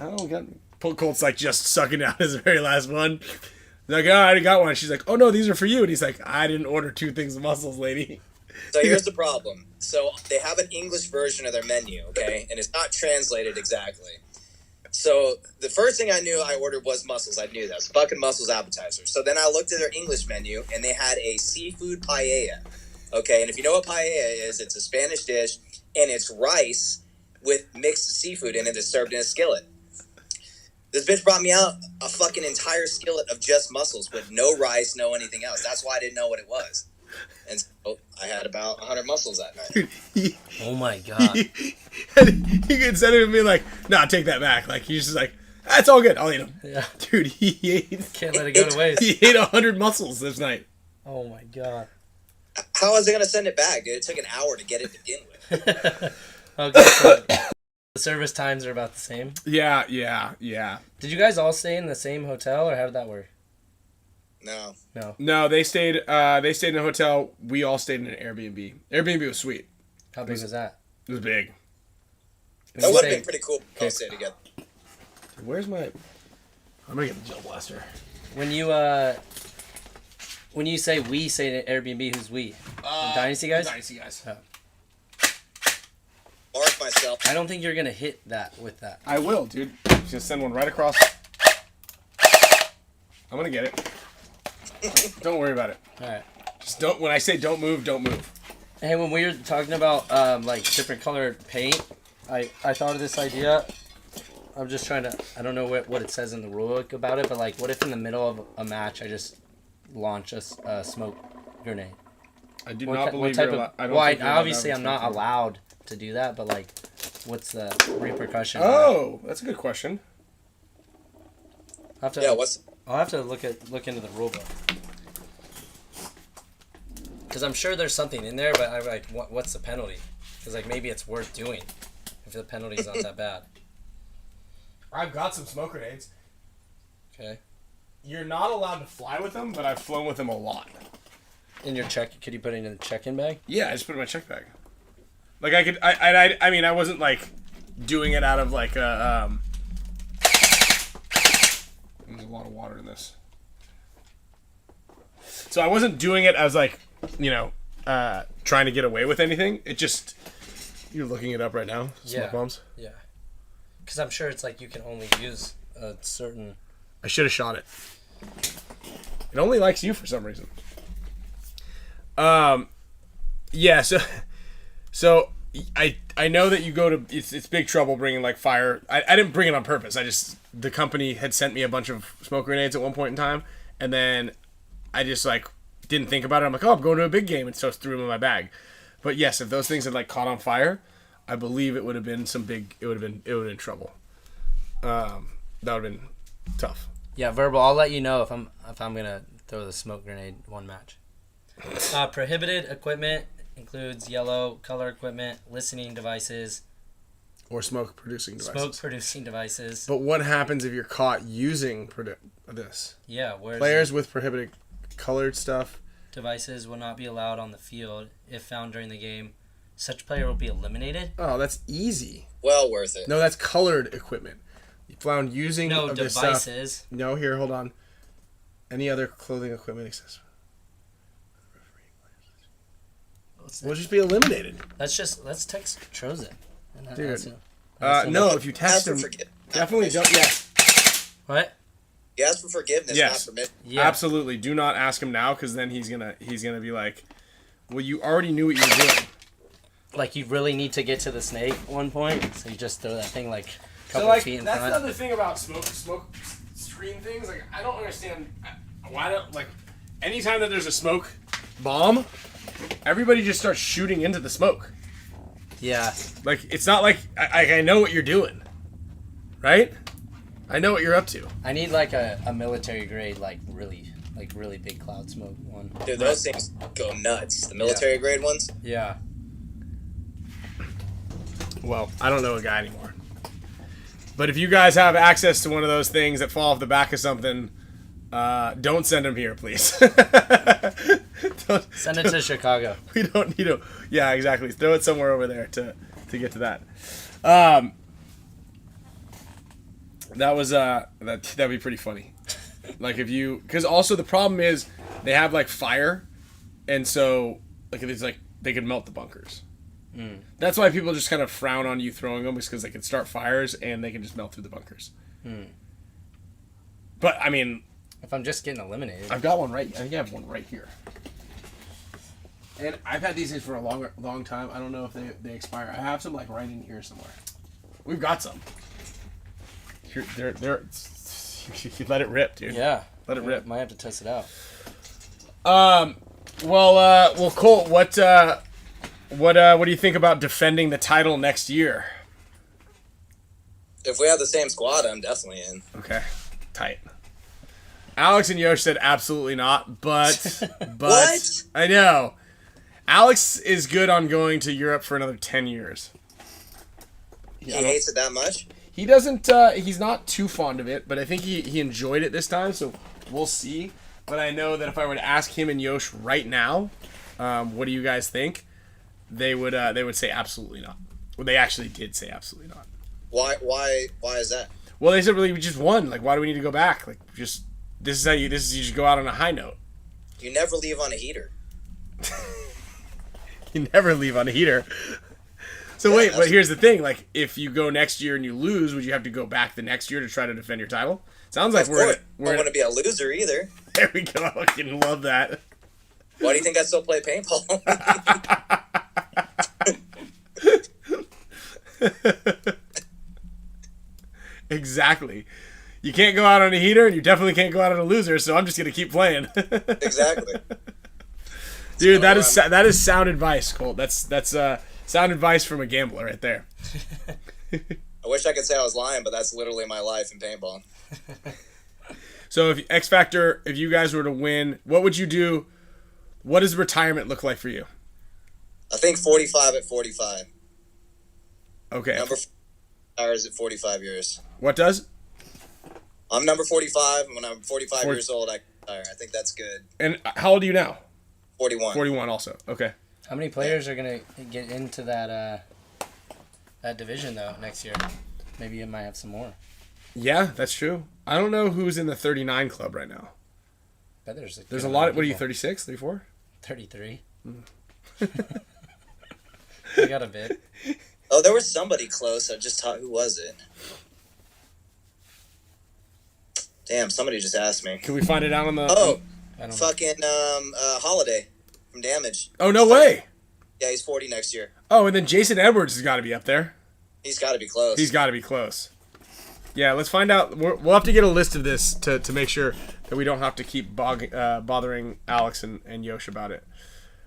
Oh, we got... Colt's, like, just sucking down his very last one. He's like, I already got one. She's like, oh, no, these are for you. And he's like, I didn't order 2 things of mussels, lady. So here's the problem. So they have an English version of their menu, okay? And it's not translated exactly. So the first thing I knew I ordered was mussels. I knew that. It's fucking mussels appetizer. So then I looked at their English menu, and they had a seafood paella. Okay, and if you know what paella is, it's a Spanish dish, and it's rice with mixed seafood in it that's served in a skillet. This bitch brought me out a fucking entire skillet of just mussels with no rice, no anything else. That's why I didn't know what it was. And so I had about 100 mussels that night. Oh my god. Instead of him being like, nah, take that back. Like, he's just like, that's all good. I'll eat them. Yeah. Dude, he ate... Can't let it go to waste. He ate 100 mussels this night. Oh my god. How was I going to send it back, dude? It took an hour to get it to begin with. Okay, so The service times are about the same. Yeah. Did you guys all stay in the same hotel, or how did that work? No. No, they stayed in a hotel. We all stayed in an Airbnb. Airbnb was sweet. How big was that? It was big. That would have been pretty cool to all stay together. Where's my... I'm going to get the gel blaster. When you say we say Airbnb, who's we? The Dynasty guys? Dynasty guys. Oh. Mark myself. I don't think you're going to hit that with that. I will, dude. I'm just going to send one right across. I'm going to get it. Don't worry about it. All right. Just don't... When I say don't move, don't move. Hey, when we were talking about like different colored paint, I thought of this idea. I'm just trying to... I don't know what it says in the rule book about it, but like, what if in the middle of a match I just launch a smoke grenade? I do not believe you're allowed... Obviously I'm not allowed to do that, but like, what's the repercussion? Oh, that's a good question. I'll have to look into the rule book. Because I'm sure there's something in there, but I'm like, what's the penalty? Because like maybe it's worth doing if the penalty's not that bad. I've got some smoke grenades. Okay. You're not allowed to fly with them, but I've flown with them a lot. In your check, could you put it in the check-in bag? Yeah, I just put it in my check bag. Like I could, I mean, I wasn't like doing it out of like a. There's a lot of water in this. So I wasn't doing it as like, you know, trying to get away with anything. It just, you're looking it up right now. Smoke bombs. Yeah. Because I'm sure it's like you can only use a certain. I should have shot it. It only likes you for some reason. Yeah. So I know that you go to it's big trouble bringing like fire. I didn't bring it on purpose. The company had sent me a bunch of smoke grenades at one point in time, and then I just like didn't think about it. I'm like, oh, I'm going to a big game, and so threw them in my bag. But yes, if those things had like caught on fire, I believe it would have been it would have been trouble. That would have been tough. Yeah, verbal. I'll let you know if I'm gonna throw the smoke grenade one match. Prohibited equipment includes yellow color equipment, listening devices, or smoke producing devices. Smoke producing devices. But what happens if you're caught using this? Yeah, players with prohibited colored stuff. Devices will not be allowed on the field if found during the game. Such player will be eliminated. Oh, that's easy. Well worth it. No, that's colored equipment. You found using of this devices. Stuff. No, here, hold on. Any other clothing equipment accessories? We'll just be eliminated. Let's text Trozen. Dude. No, if you text him, definitely don't. Yes. What? You ask for forgiveness, yes. not permission. Yeah. Absolutely. Do not ask him now, because then he's gonna be like, well, you already knew what you were doing. Like you really need to get to the snake at one point, so you just throw that thing like a couple feet in that's front. That's the other thing about smoke screen things. Like I don't understand why don't like anytime that there's a smoke bomb, everybody just starts shooting into the smoke. Yeah. Like it's not like I know what you're doing, right? I know what you're up to. I need like a military grade like really big cloud smoke one. Dude, those things go nuts. The military grade ones. Yeah. Well, I don't know a guy anymore. But if you guys have access to one of those things that fall off the back of something, don't send them here, please. Send it to Chicago. We don't need to. Yeah, exactly. Throw it somewhere over there to get to that. That was that'd be pretty funny. Like if you, because also the problem is they have like fire, and so like it's like they could melt the bunkers. Mm. That's why people just kind of frown on you throwing them, because they can start fires and they can just melt through the bunkers. Mm. But I mean, if I'm just getting eliminated, I've got one right. I think I have one right here, and I've had these things for a long time. I don't know if they expire. I have some like right in here somewhere. We've got some. They're you let it rip, dude. Yeah, let it rip. Might have to test it out. Well, Colt, what do you think about defending the title next year? If we have the same squad, I'm definitely in. Okay, tight. Alex and Yosh said absolutely not, but What? I know. Alex is good on going to Europe for another 10 years. He hates it that much? He doesn't. He's not too fond of it, but I think he enjoyed it this time. So we'll see. But I know that if I were to ask him and Yosh right now, what do you guys think? They would say absolutely not. Well, they actually did say absolutely not. Why is that? Well, they said really we just won. Like, why do we need to go back? Like, just this is you just go out on a high note. You never leave on a heater. You never leave on a heater. So wait, but here's the thing. Like, if you go next year and you lose, would you have to go back the next year to try to defend your title? Sounds like we're don't want to be a loser either. There we go. I fucking love that. Why do you think I still play paintball? Exactly. You can't go out on a heater, and you definitely can't go out on a loser. So I'm just gonna keep playing. Exactly. Dude, that is sound advice, Colt. That's sound advice from a gambler right there. I wish I could say I was lying, but that's literally my life in paintball. So if X Factor, if you guys were to win, what would you do? What does retirement look like for you? I think 45 at 45. Okay. Number 4 retires at 45 years. What does? I'm number 45, and when I'm 45 years old, I retire. I think that's good. And how old are you now? 41. 41 also. Okay. How many players are gonna get into that division though next year? Maybe you might have some more. Yeah, that's true. I don't know who's in the 39 club right now. But there's a lot of, what are you, 36, 34? 33. I got a bit. Oh, there was somebody close. I just thought, who was it? Damn, somebody just asked me. Can we find it out on the... Oh, fucking Holiday from Damage. Oh, no way. Yeah, he's 40 next year. Oh, and then Jason Edwards has got to be up there. He's got to be close. He's got to be close. Yeah, let's find out. We'll have to get a list of this to make sure that we don't have to keep bothering Alex and Yosh about it.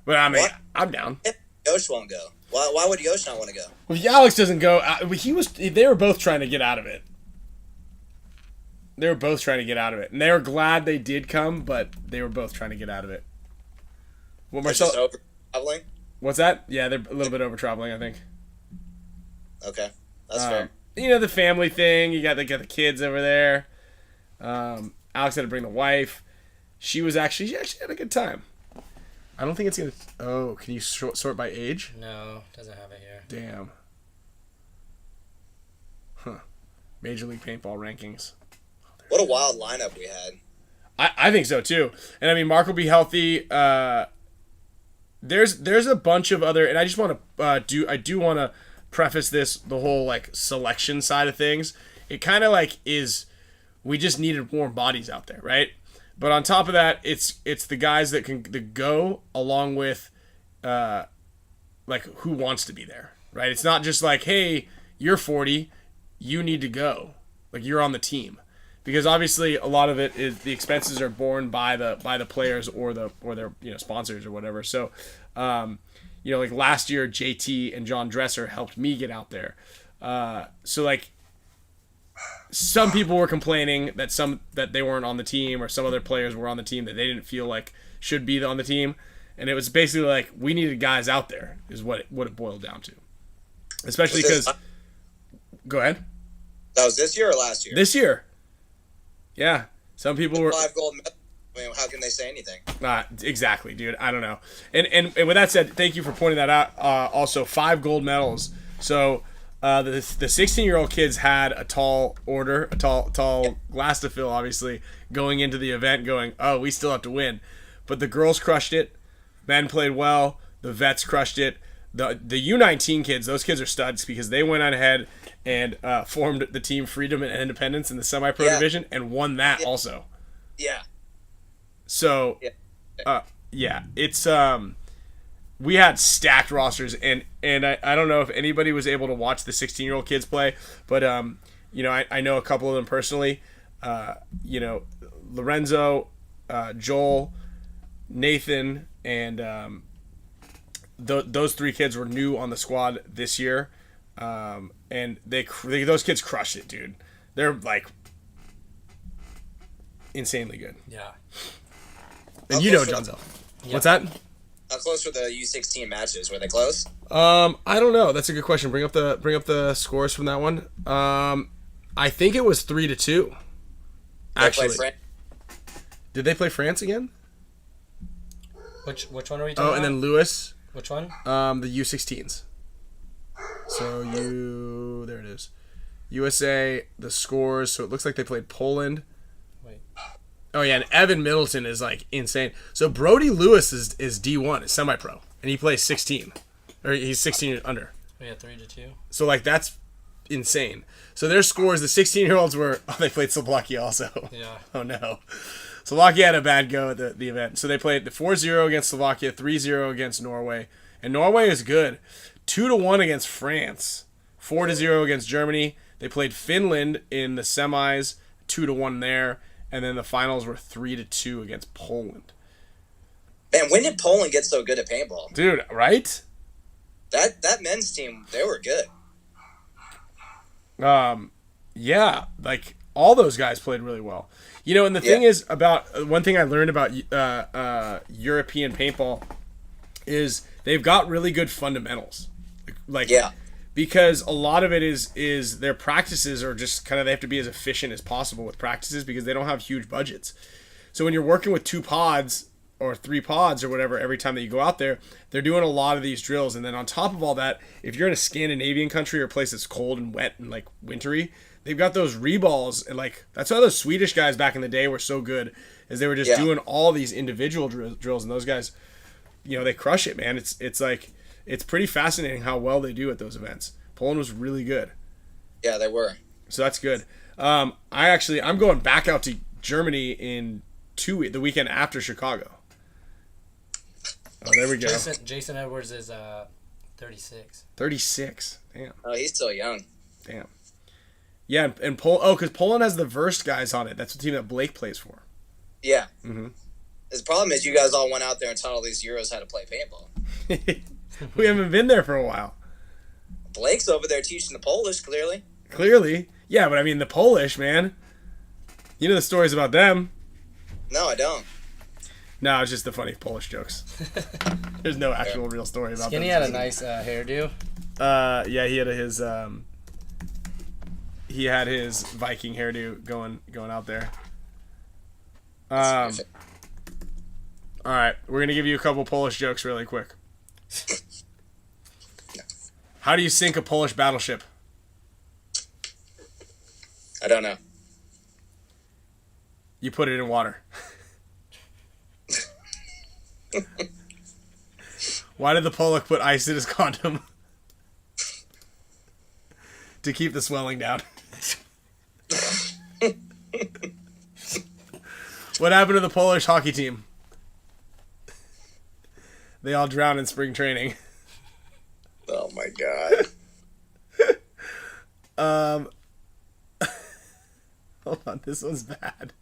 But I mean, I'm down. Yosh won't go. Why would Yosh not want to go? Well, if Alex doesn't go, they were both trying to get out of it. They were both trying to get out of it. And they were glad they did come, but they were both trying to get out of it. Well, Just over traveling? What's that? Yeah, they're a little bit over traveling, I think. Okay. That's fair. You know, the family thing. You got the kids over there. Alex had to bring the wife. She actually had a good time. I don't think it's going to... Oh, can you sort by age? No, doesn't have it here. Damn. Huh. Major League Paintball rankings. What a wild lineup we had. I think so, too. And, I mean, Mark will be healthy. There's a bunch of other... And I just want to... I do want to preface this, the whole, like, selection side of things. It kind of, like, is... We just needed warm bodies out there, right? But on top of that, it's the guys that can go along with, like, who wants to be there, right? It's not just like, hey, you're 40, you need to go. Like, you're on the team. Because obviously a lot of it is the expenses are borne by the players or their sponsors or whatever. So, like last year, JT and John Dresser helped me get out there. So like, some people were complaining that they weren't on the team, or some other players were on the team that they didn't feel like should be on the team, and it was basically like we needed guys out there is what it boiled down to. Especially because, go ahead. That was this year or last year? This year. Yeah, some people were 5 gold medals. I mean, how can they say anything? Exactly, dude. I don't know. And with that said, thank you for pointing that out. Also, 5 gold medals. So. The 16-year-old kids had a tall glass to fill, obviously, going into the event, going, oh, we still have to win. But the girls crushed it. Men played well. The vets crushed it. The U19 kids, those kids are studs because they went on ahead and formed the team Freedom and Independence in the semi-pro division and won that also. Yeah. So, it's... We had stacked rosters, and I don't know if anybody was able to watch the 16-year-old kids play, but I know a couple of them personally. Lorenzo, Joel, Nathan, and those 3 kids were new on the squad this year, and those kids crushed it, dude. They're like insanely good. Yeah. And Johnzo. Yep. What's that? How close were the U16 matches? Were they close? I don't know. That's a good question. Bring up the scores from that one. I think it was 3-2. Actually, did they play France again? Which one are we talking about? Oh, and then Lewis. Which one? The U16s. So there it is. USA, the scores. So it looks like they played Poland. Wait. Oh yeah, and Evan Middleton is like insane. So Brody Lewis is D1, is semi-pro, and he plays 16, or he's 16 under. We had 3-2. So like that's insane. So their scores, the 16-year-olds were they played Slovakia also. Yeah. Oh no. Slovakia had a bad go at the event. So they played the 4-0 against Slovakia, 3-0 against Norway. And Norway is good. 2-1 against France. 4-0 against Germany. They played Finland in the semis, 2-1 there. And then the finals were 3-2 against Poland. Man, when did Poland get so good at paintball? Dude, right? That men's team, they were good. Yeah, like all those guys played really well. You know, and the thing is about one thing I learned about European paintball is they've got really good fundamentals. Because a lot of it is their practices are just kind of, they have to be as efficient as possible with practices because they don't have huge budgets. So when you're working with 2 pods or 3 pods or whatever every time that you go out there, they're doing a lot of these drills. And then on top of all that, if you're in a Scandinavian country or a place that's cold and wet and like wintry, they've got those reballs. And like that's why those Swedish guys back in the day were so good, is they were just doing all these individual drills. And those guys, you know, they crush it, man. It's like, it's pretty fascinating how well they do at those events. Poland was really good. Yeah, they were. So that's good. I'm going back out to Germany in the weekend after Chicago. Oh, there we go. Jason Edwards is 36. 36. Damn. Oh, he's still young. Damn. Yeah, and because Poland has the Verst guys on it. That's the team that Blake plays for. Yeah. Mm-hmm. The problem is you guys all went out there and taught all these Euros how to play paintball. We haven't been there for a while. Blake's over there teaching the Polish, clearly. Clearly. Yeah, but I mean, the Polish, man. You know the stories about them. No, I don't. No, it's just the funny Polish jokes. There's no actual real story about Skinny them. had a nice hairdo. Yeah, he had his Viking hairdo going out there. All right, we're gonna give you a couple Polish jokes really quick. How do you sink a Polish battleship? I don't know. You put it in water. Why did the Polak put ice in his condom? To keep the swelling down. What happened to the Polish hockey team? They all drowned in spring training. Oh my god. Hold on, this one's bad.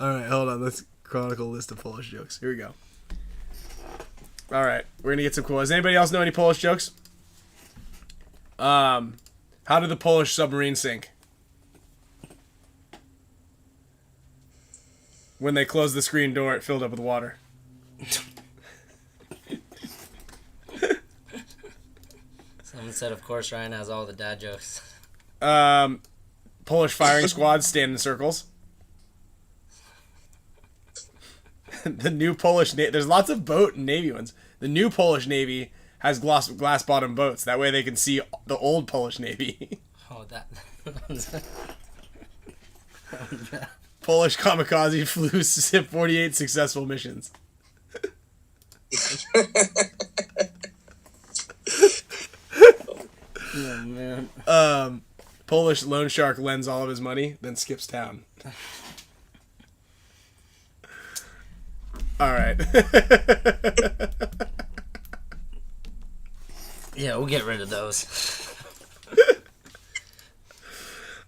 Alright, hold on. Let's chronicle a list of Polish jokes. Here we go. Alright, we're gonna get some cool. Does anybody else know any Polish jokes? How did the Polish submarine sink? When they closed the screen door, it filled up with water. Someone said, of course, Ryan has all the dad jokes. Polish firing squads stand in circles. The new Polish Navy... There's lots of boat and Navy ones. The new Polish Navy has glass bottom boats. That way they can see the old Polish Navy. Oh, that... Polish kamikaze flew 48 successful missions. Oh, man. Polish loan shark lends all of his money, then skips town. All right. Yeah, we'll get rid of those.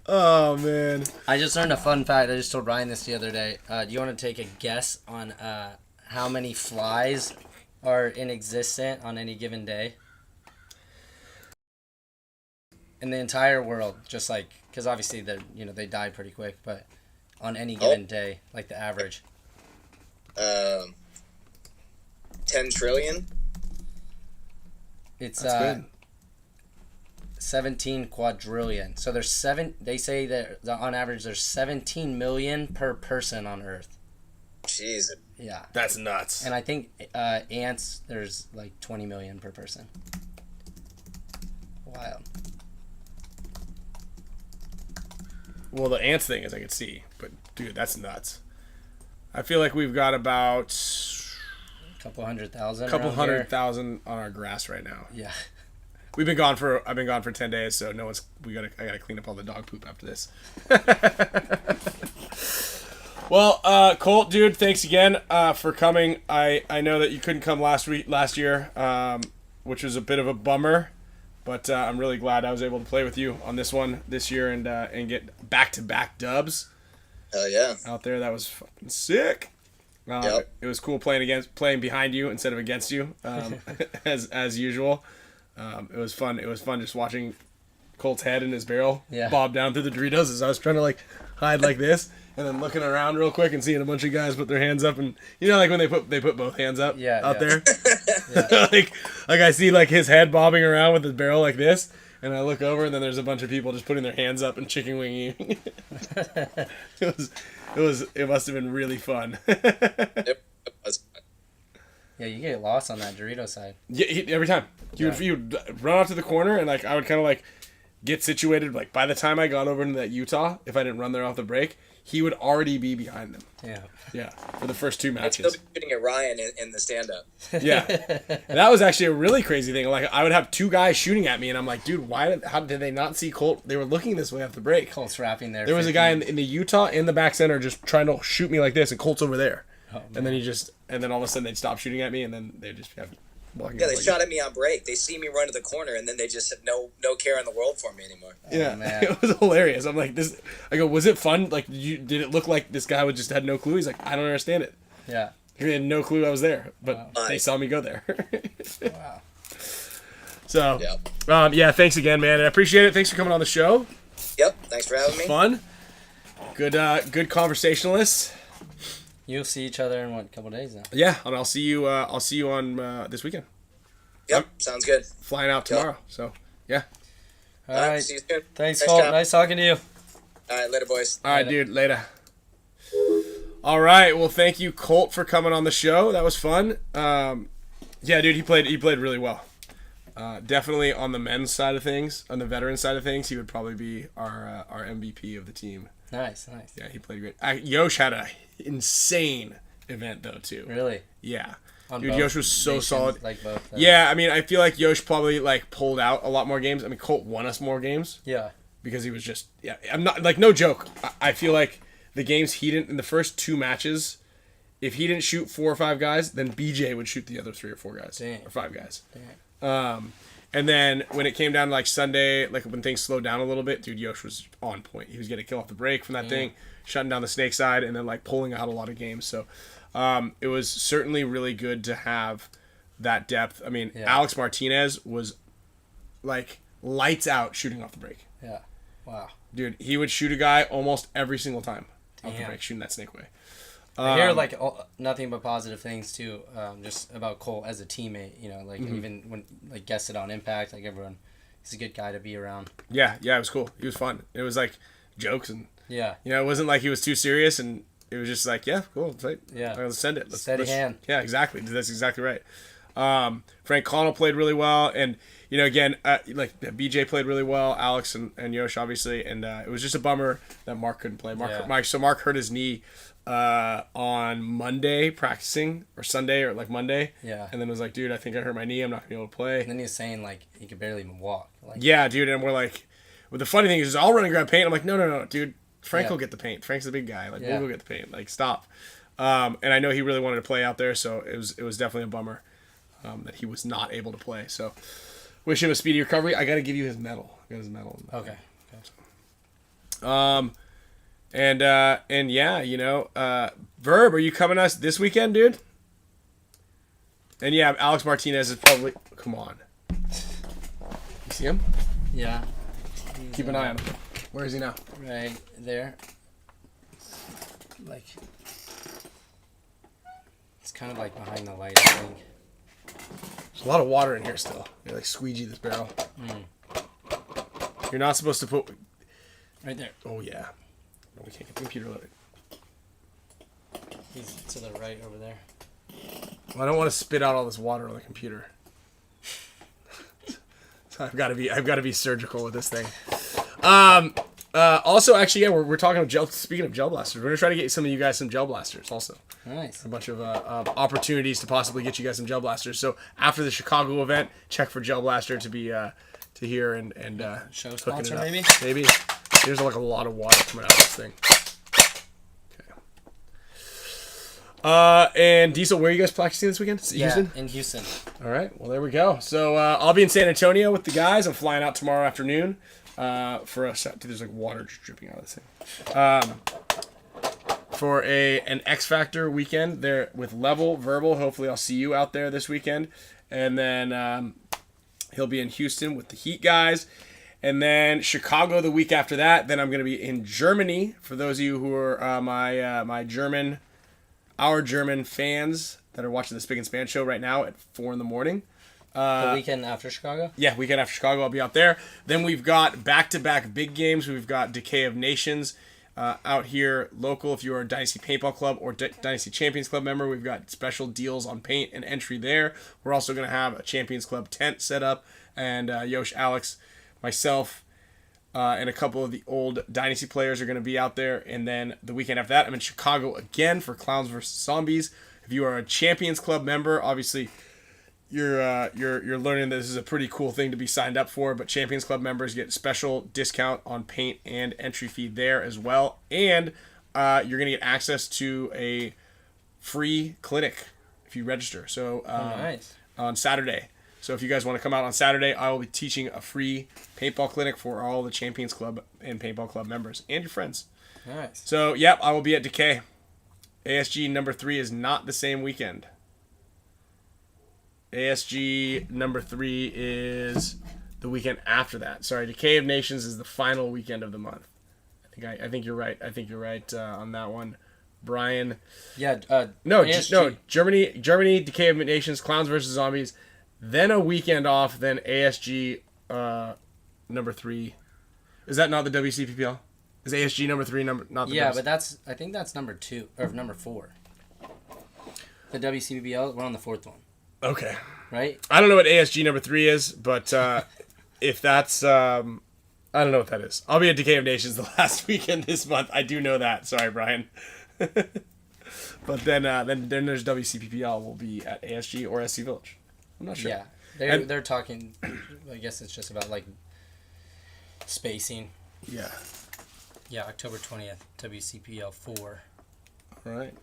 Oh, man. I just learned a fun fact. I just told Ryan this the other day. Do you want to take a guess on how many flies are in existence on any given day? In the entire world, just like, because obviously they die pretty quick, but on any given day, like the average. 10 trillion. It's That's good. 17 quadrillion. So there's they say that on average there's 17 million per person on Earth. Jeez. Yeah. That's nuts. And I think ants, there's like 20 million per person. Wild. Well, the ants thing is I could see, but dude, that's nuts. I feel like we've got about A couple 100,000. couple around 100,000 on our grass right now. here. Yeah. I've been gone for 10 days, so I gotta clean up all the dog poop after this. Well, Colt, dude, thanks again for coming. I know that you couldn't come last year, which was a bit of a bummer, but I'm really glad I was able to play with you on this one this year and get back-to-back dubs. Hell yeah. Out there. That was fucking sick. Yep. It was cool playing behind you instead of against you, as usual. It was fun. It was fun just watching Colt's head in his barrel bob down through the Doritos as I was trying to like hide like this, and then looking around real quick and seeing a bunch of guys put their hands up, and like when they put both hands up out there. like I see like his head bobbing around with his barrel like this, and I look over and then there's a bunch of people just putting their hands up and chicken winging. It must have been really fun. It was. Yeah, you get lost on that Dorito side. Yeah, every time. He would run out to the corner, and like I would kind of like get situated. Like by the time I got over into that Utah, if I didn't run there off the break, he would already be behind them. Yeah, for the first two I'd still matches. be shooting at Ryan in the stand-up. Yeah, and that was actually a really crazy thing. Like I would have two guys shooting at me, and I'm like, dude, how did they not see Colt? They were looking this way off the break. Colt's wrapping there. There was a guy in the Utah in the back center just trying to shoot me like this, and Colt's over there. Oh, and then all of a sudden they'd stop shooting at me, and then they'd just have walking. Yeah, they shot at me on break. They see me run to the corner, and then they just had no care in the world for me anymore. Yeah, man. It was hilarious. I'm like, this. I go, was it fun? Like, did it look like this guy just had no clue? He's like, I don't understand it. Yeah. He had no clue I was there, but Wow. they saw me go there. Wow. So, Yep. yeah, thanks again, man. I appreciate it. Thanks for coming on the show. Yep. Thanks for having me. Fun. Good conversationalist. You'll see each other in a couple days now. Yeah, and I'll see you on this weekend. Yep. Sounds good. Flying out tomorrow. So, yeah. All right. See you soon. Thanks, Nice Colt. job. Nice talking to you. All right. Later, boys. All right, dude. Later. All right. Well, thank you, Colt, for coming on the show. That was fun. Yeah, dude, he played really well. Definitely on the men's side of things, on the veteran side of things, he would probably be our MVP of the team. Nice. Yeah, he played great. Yosh had a insane event though too. Really? Yeah. On Dude, both Yosh was so nations, solid. Like both. Yeah, I mean, I feel like Yosh probably like pulled out a lot more games. I mean, Colt won us more games Yeah. because he was just I'm not like no joke. I feel like the games he didn't in the first two matches, if he didn't shoot 4 or 5 guys, then BJ would shoot the other 3 or 4 guys or 5 guys. Dang. And then when it came down to like Sunday, like when things slowed down a little bit, dude, Yosh was on point. He was getting a kill off the break from that thing, shutting down the snake side, and then like pulling out a lot of games. So it was certainly really good to have that depth. I mean, Alex Martinez was like lights out shooting off the break. Yeah. Wow. Dude, he would shoot a guy almost every single time off the break, shooting that snake way. I hear like nothing but positive things too, just about Cole as a teammate. You know, like even when like guested on Impact, like everyone, he's a good guy to be around. Yeah, it was cool. He was fun. It was like jokes and Yeah. you know, it wasn't like he was too serious, and it was just like, yeah, cool, right? Yeah. Let's send it. Steady hand. Yeah, exactly. That's exactly right. Frank Connell played really well, and you know, again, like BJ played really well, Alex and Yosh obviously, and it was just a bummer that Mark couldn't play. Mark hurt his knee on Monday practicing, or Sunday, or like Monday. Yeah. And then was like, dude, I think I hurt my knee. I'm not gonna be able to play. And then he was saying like he could barely even walk. Like, Yeah, dude, and we're like, well, the funny thing is, I'll run and grab paint. I'm like, no, dude, Frank will get the paint. Frank's a big guy. Like, we'll go get the paint. Like, stop. And I know he really wanted to play out there, so it was definitely a bummer that he was not able to play. So, wish him a speedy recovery. I got to give you his medal. I got his medal. Okay. And yeah, you know, Verb, are you coming us this weekend, dude? And yeah, Alex Martinez is probably. Come on. You see him? Yeah. Keep an eye on him. Where is he now? Right there. Like, it's kind of like behind the light, I think. A lot of water in here still. You're like squeegee this barrel. You're not supposed to put... Right there. Oh, yeah. No, we can't get the computer loaded. He's to the right over there. Well, I don't want to spit out all this water on the computer. So I've got to be surgical with this thing. Also, actually, yeah, we're talking of gel. Speaking of gel blasters, we're gonna try to get some of you guys some gel blasters. Also, Nice. a bunch of opportunities to possibly get you guys some gel blasters. So after the Chicago event, check for gel blaster to be to hear and Show hooking sponsor, it up. maybe? Maybe. There's like a lot of water coming out of this thing. Okay. And Diesel, where are you guys practicing this weekend? Houston? In Houston. All right. Well, there we go. So I'll be in San Antonio with the guys. I'm flying out tomorrow afternoon for a set. Dude, there's like water just dripping out of this thing. For an X Factor weekend there with Level Verbal. Hopefully, I'll see you out there this weekend. And then he'll be in Houston with the Heat guys. And then Chicago the week after that. Then I'm going to be in Germany. For those of you who are my German fans that are watching the Spick Span show right now at 4 in the morning. The weekend after Chicago? Yeah, weekend after Chicago, I'll be out there. Then we've got back-to-back big games. We've got Decay of Nations out here local. If you're a Dynasty Paintball Club or Dynasty Champions Club member, we've got special deals on paint and entry there. We're also going to have a Champions Club tent set up. And Yosh, Alex, myself, and a couple of the old Dynasty players are going to be out there. And then the weekend after that, I'm in Chicago again for Clowns vs. Zombies. If you are a Champions Club member, obviously you're learning that this is a pretty cool thing to be signed up for. But Champions Club members get special discount on paint and entry fee there as well. And you're going to get access to a free clinic if you register. So Nice. On Saturday. So if you guys want to come out on Saturday, I will be teaching a free paintball clinic for all the Champions Club and Paintball Club members and your friends. Nice. So, yep, I will be at Decay. ASG number 3 is not the same weekend. ASG number 3 is the weekend after that. Sorry, Decay of Nations is the final weekend of the month. I think you're right. I think you're right on that one, Brian. Yeah. Germany, Decay of Nations, Clowns vs. Zombies. Then a weekend off, then ASG number 3. Is that not the WCPPL? Is ASG number 3 not the Yeah, WC? but I think that's number 2 or number 4. The WCBBL, we're on the 4th one. Okay. Right? I don't know what ASG number 3 is, but if that's I don't know what that is. I'll be at Decay of Nations the last weekend this month. I do know that. Sorry, Brian. But then there's WCPPL. We'll be at ASG or SC Village. I'm not sure. Yeah. They're talking, I guess it's just about like spacing. Yeah. Yeah, October 20th, WCPL 4. All right.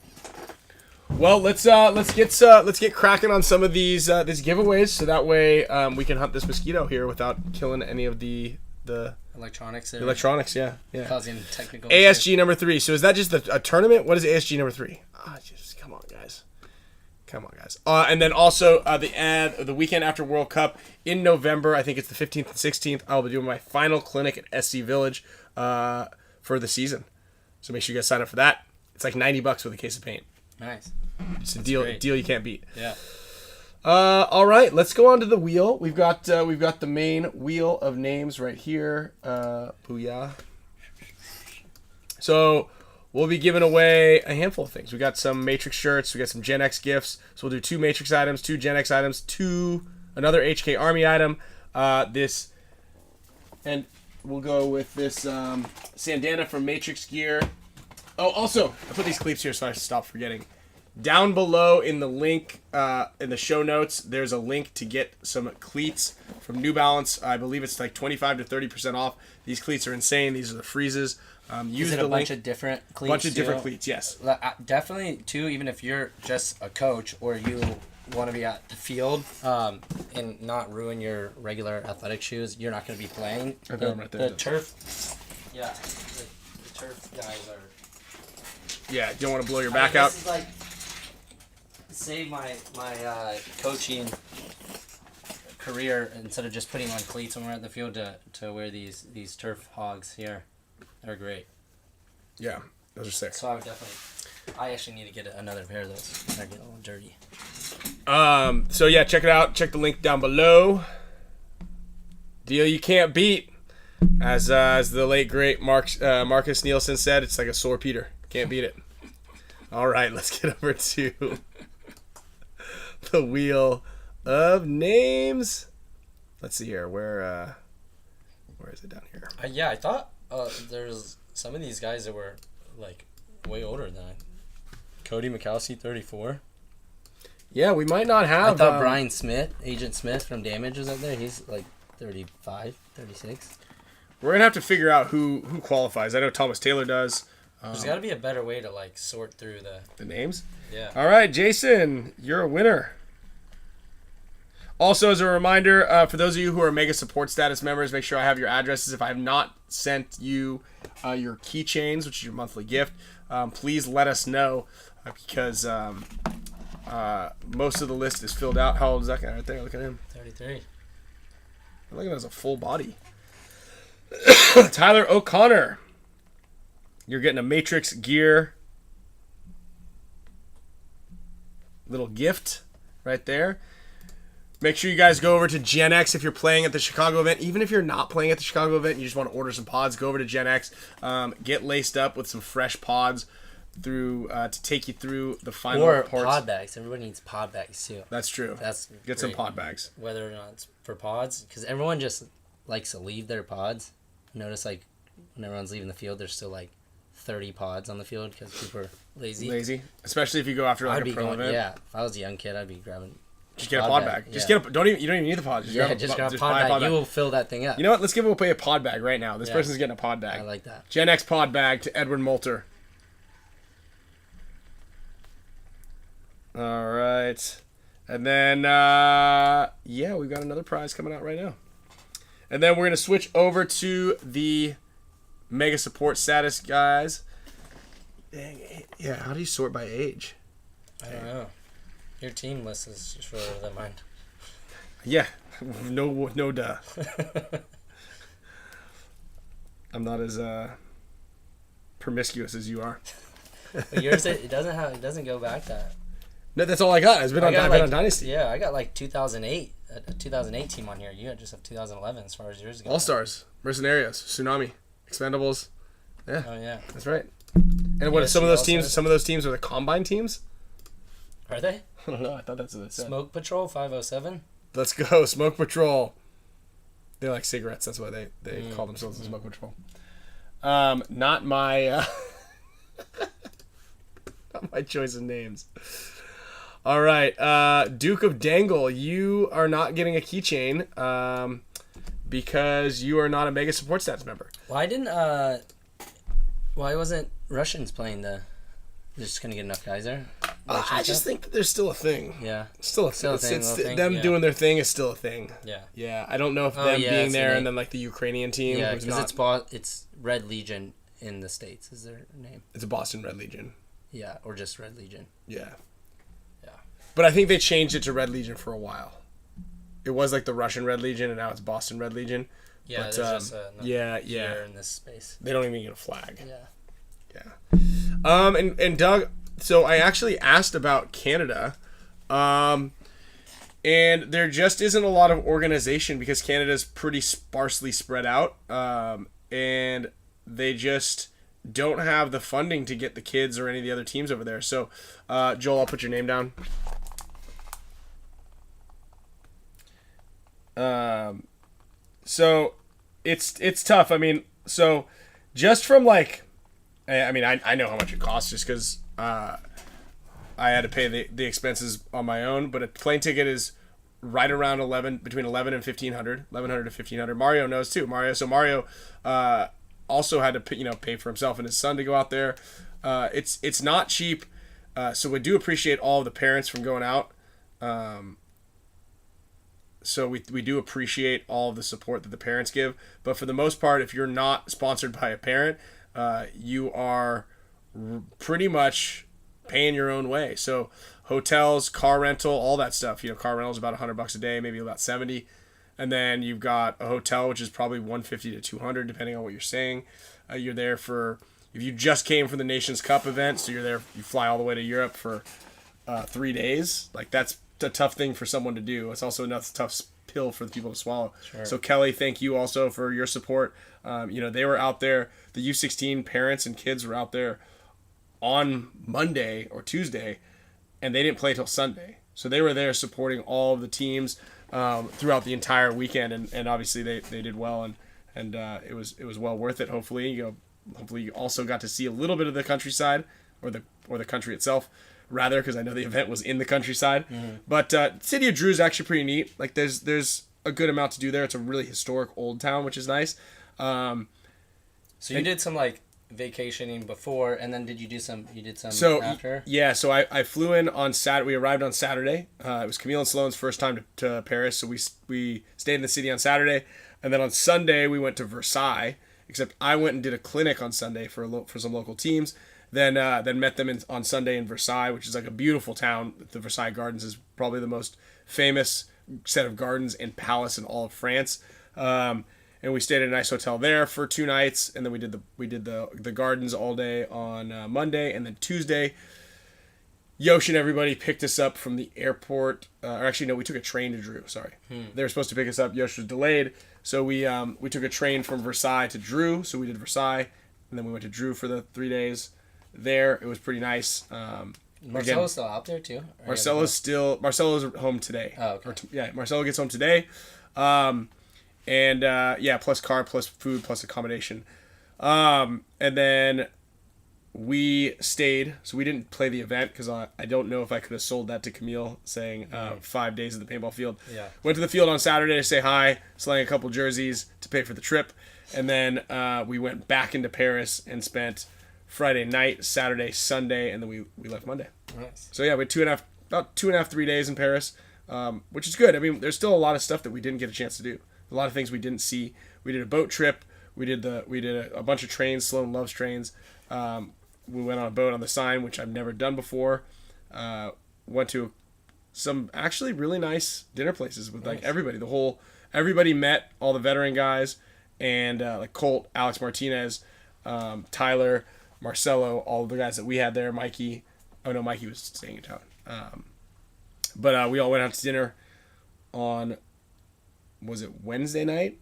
Well, let's get cracking on some of these giveaways, so that way we can hunt this mosquito here without killing any of the Electronics. electronics. Yeah. Causing technical ASG issues. number 3. So is that just a tournament? What is ASG number 3? Just come on, guys. And then also the weekend after World Cup in November. I think it's the 15th and 16th. I'll be doing my final clinic at SC Village for the season. So make sure you guys sign up for that. It's like $90 with a case of paint. Nice. It's a deal you can't beat. Yeah. All right, let's go on to the wheel. We've got the main wheel of names right here. Booyah. So we'll be giving away a handful of things. We got some Matrix shirts. We got some Gen X gifts. So we'll do 2 Matrix items, 2 Gen X items, another HK Army item. And we'll go with this Sandana from Matrix Gear. Oh, also, I put these cleats here so I stop forgetting. Down below in the link, in the show notes, there's a link to get some cleats from New Balance. I believe it's like 25 to 30% off. These cleats are insane. These are the freezes. Use Is it the a bunch link. of different cleats? Bunch of different too? cleats, yes. Definitely, too, even if you're just a coach or you want to be at the field and not ruin your regular athletic shoes, you're not going to be playing. I got 'em right there. The turf, yeah, the turf guys are... Yeah, you don't want to blow your back out. This is like save my coaching career instead of just putting on cleats when we're at the field to wear these turf hogs here. They're great. Yeah, those are sick. So I actually need to get another pair of those. They're getting a little dirty. So yeah, check it out. Check the link down below. Deal you can't beat. As the late great Marcus Nielsen said, it's like a sore Peter. Can't beat it. All right, let's get over to the wheel of names. Let's see here. Where is it down here? Yeah, I thought there's some of these guys that were like way older than I. Cody McCalskey, 34. Yeah, we might not have. I thought Brian Smith, Agent Smith from Damage, was up there. He's like 35, 36. We're gonna have to figure out who qualifies. I know Thomas Taylor does. There's got to be a better way to like sort through the names. Yeah. All right, Jason, you're a winner. Also, as a reminder, for those of you who are Mega Support Status members, make sure I have your addresses. If I have not sent you your keychains, which is your monthly gift, please let us know because most of the list is filled out. How old is that guy right there? Look at him. 33. Look at him as a full body. Tyler O'Connor. You're getting a Matrix gear little gift right there. Make sure you guys go over to Gen X if you're playing at the Chicago event. Even if you're not playing at the Chicago event and you just want to order some pods, go over to Gen X. Get laced up with some fresh pods through to take you through the final or parts. pod bags. Everybody needs pod bags too. That's true. That's Get some great. pod bags. Whether or not it's for pods, because everyone just likes to leave their pods. Notice like when everyone's leaving the field, there's still like 30 pods on the field because people are lazy. Especially if you go after like I'd a be pro going, event. yeah. If I was a young kid, I'd be grabbing. Just get a pod bag. Just get a. You don't even need the pod. Just Yeah, just grab a buy pod a bag. You will fill that thing up. You know what? Let's give away a pod bag right now. This Yeah. person's getting a pod bag. I like that. Gen X pod bag to Edward Moulter. All right. And then, yeah, we've got another prize coming out right now. And then we're going to switch over to the Mega Support Status guys. Dang, yeah, how do you sort by age? I don't know. Your team list is shorter than mine. Yeah, no duh. I'm not as promiscuous as you are. But yours, it doesn't go back that. No, that's all I got. I've been on Dynasty. Yeah, I got like 2008, a 2008 team on here. You just have 2011 as far as yours goes. All Stars, Mercenarios, Tsunami, Expendables. Yeah. Oh yeah. That's right. And what? Yeah, Some of those All-Stars. teams. Some of those teams are the combine teams. Are they? I don't know. I thought that's what it said. Smoke Patrol 507. Let's go, Smoke Patrol. They like cigarettes. That's why they call themselves the Smoke Patrol. Not my not my choice of names. All right, Duke of Dangle, you are not getting a keychain because you are not a Mega Support Stats member. Why wasn't Russians playing the? They're just gonna get enough guys there. I just think that there's still a thing. Yeah. Still a thing. Little thing, Them yeah. doing their thing is still a thing. Yeah. Yeah, I don't know if them yeah, being it's there the and name. then like the Ukrainian team. Yeah, who's because not- it's Red Legion in the States is their name. It's a Boston Red Legion. Yeah, or just Red Legion. Yeah. Yeah. But I think they changed it to Red Legion for a while. It was like the Russian Red Legion, and now it's Boston Red Legion. Yeah, But, there's just another yeah. here in this space. They don't even get a flag. Yeah. Yeah. And Doug, so I actually asked about Canada, and there just isn't a lot of organization because Canada's pretty sparsely spread out, and they just don't have the funding to get the kids or any of the other teams over there. So, Joel, I'll put your name down. So it's tough. I mean, so just from like, I mean, I know how much it costs just because I had to pay the expenses on my own, but a plane ticket is right around between 11 and 1,500 to 1,500. Mario knows too. Mario also had to pay for himself and his son to go out there. It's not cheap. So we do appreciate all of the parents from going out. So we do appreciate all of the support that the parents give. But for the most part, if you're not sponsored by a parent, you are pretty much paying your own way. So hotels, car rental, all that stuff. Car rental is about $100 a day, maybe about 70. And then you've got a hotel, which is probably 150 to 200, depending on what you're staying. You're there for, if you just came from the Nations Cup event, so you're there, you fly all the way to Europe for 3 days. Like that's a tough thing for someone to do. It's also a tough pill for the people to swallow. Sure. So Kelly, thank you also for your support. They were out there. The U16 parents and kids were out there on Monday or Tuesday, and they didn't play till Sunday. So they were there supporting all of the teams throughout the entire weekend, and obviously they did well, and it was well worth it. Hopefully, you also got to see a little bit of the countryside or the country itself, rather, because I know the event was in the countryside. Mm-hmm. But City of Drew is actually pretty neat. Like there's a good amount to do there. It's a really historic old town, which is nice. So you did some like vacationing before, and then you did some after? Yeah, so I flew in on Saturday. We arrived on Saturday. It was Camille and Sloane's first time to Paris, so we stayed in the city on Saturday, and then on Sunday we went to Versailles. Except I went and did a clinic on Sunday for some local teams. Then met them on Sunday in Versailles, which is like a beautiful town. The Versailles Gardens is probably the most famous set of gardens and palace in all of France. And we stayed at a nice hotel there for 2 nights, and then we did the gardens all day on Monday, and then Tuesday, Yosh and everybody picked us up from the airport. Or actually, no, we took a train to Drew. Sorry, they were supposed to pick us up. Yosh was delayed, so we took a train from Versailles to Drew. So we did Versailles, and then we went to Drew for the 3 days. There, it was pretty nice. Marcelo's still out there too. Marcelo's home today. Oh, okay. Marcelo gets home today. Plus car, plus food, plus accommodation. And then we stayed, so we didn't play the event because I don't know if I could have sold that to Camille, saying 5 days at the paintball field. Yeah. Went to the field on Saturday to say hi, slang a couple jerseys to pay for the trip, and then we went back into Paris and spent Friday night, Saturday, Sunday, and then we left Monday. Nice. So yeah, we had about 2.5, 3 days in Paris, which is good. I mean, there's still a lot of stuff that we didn't get a chance to do. A lot of things we didn't see. We did a boat trip. We did a bunch of trains. Sloan loves trains. We went on a boat on the Seine, which I've never done before. Went to some actually really nice dinner places with like everybody. Everybody met all the veteran guys, and like Colt, Alex Martinez, Tyler, Marcelo, all the guys that we had there. Mikey. Oh no, Mikey was staying in town. But we all went out to dinner on, was it Wednesday night?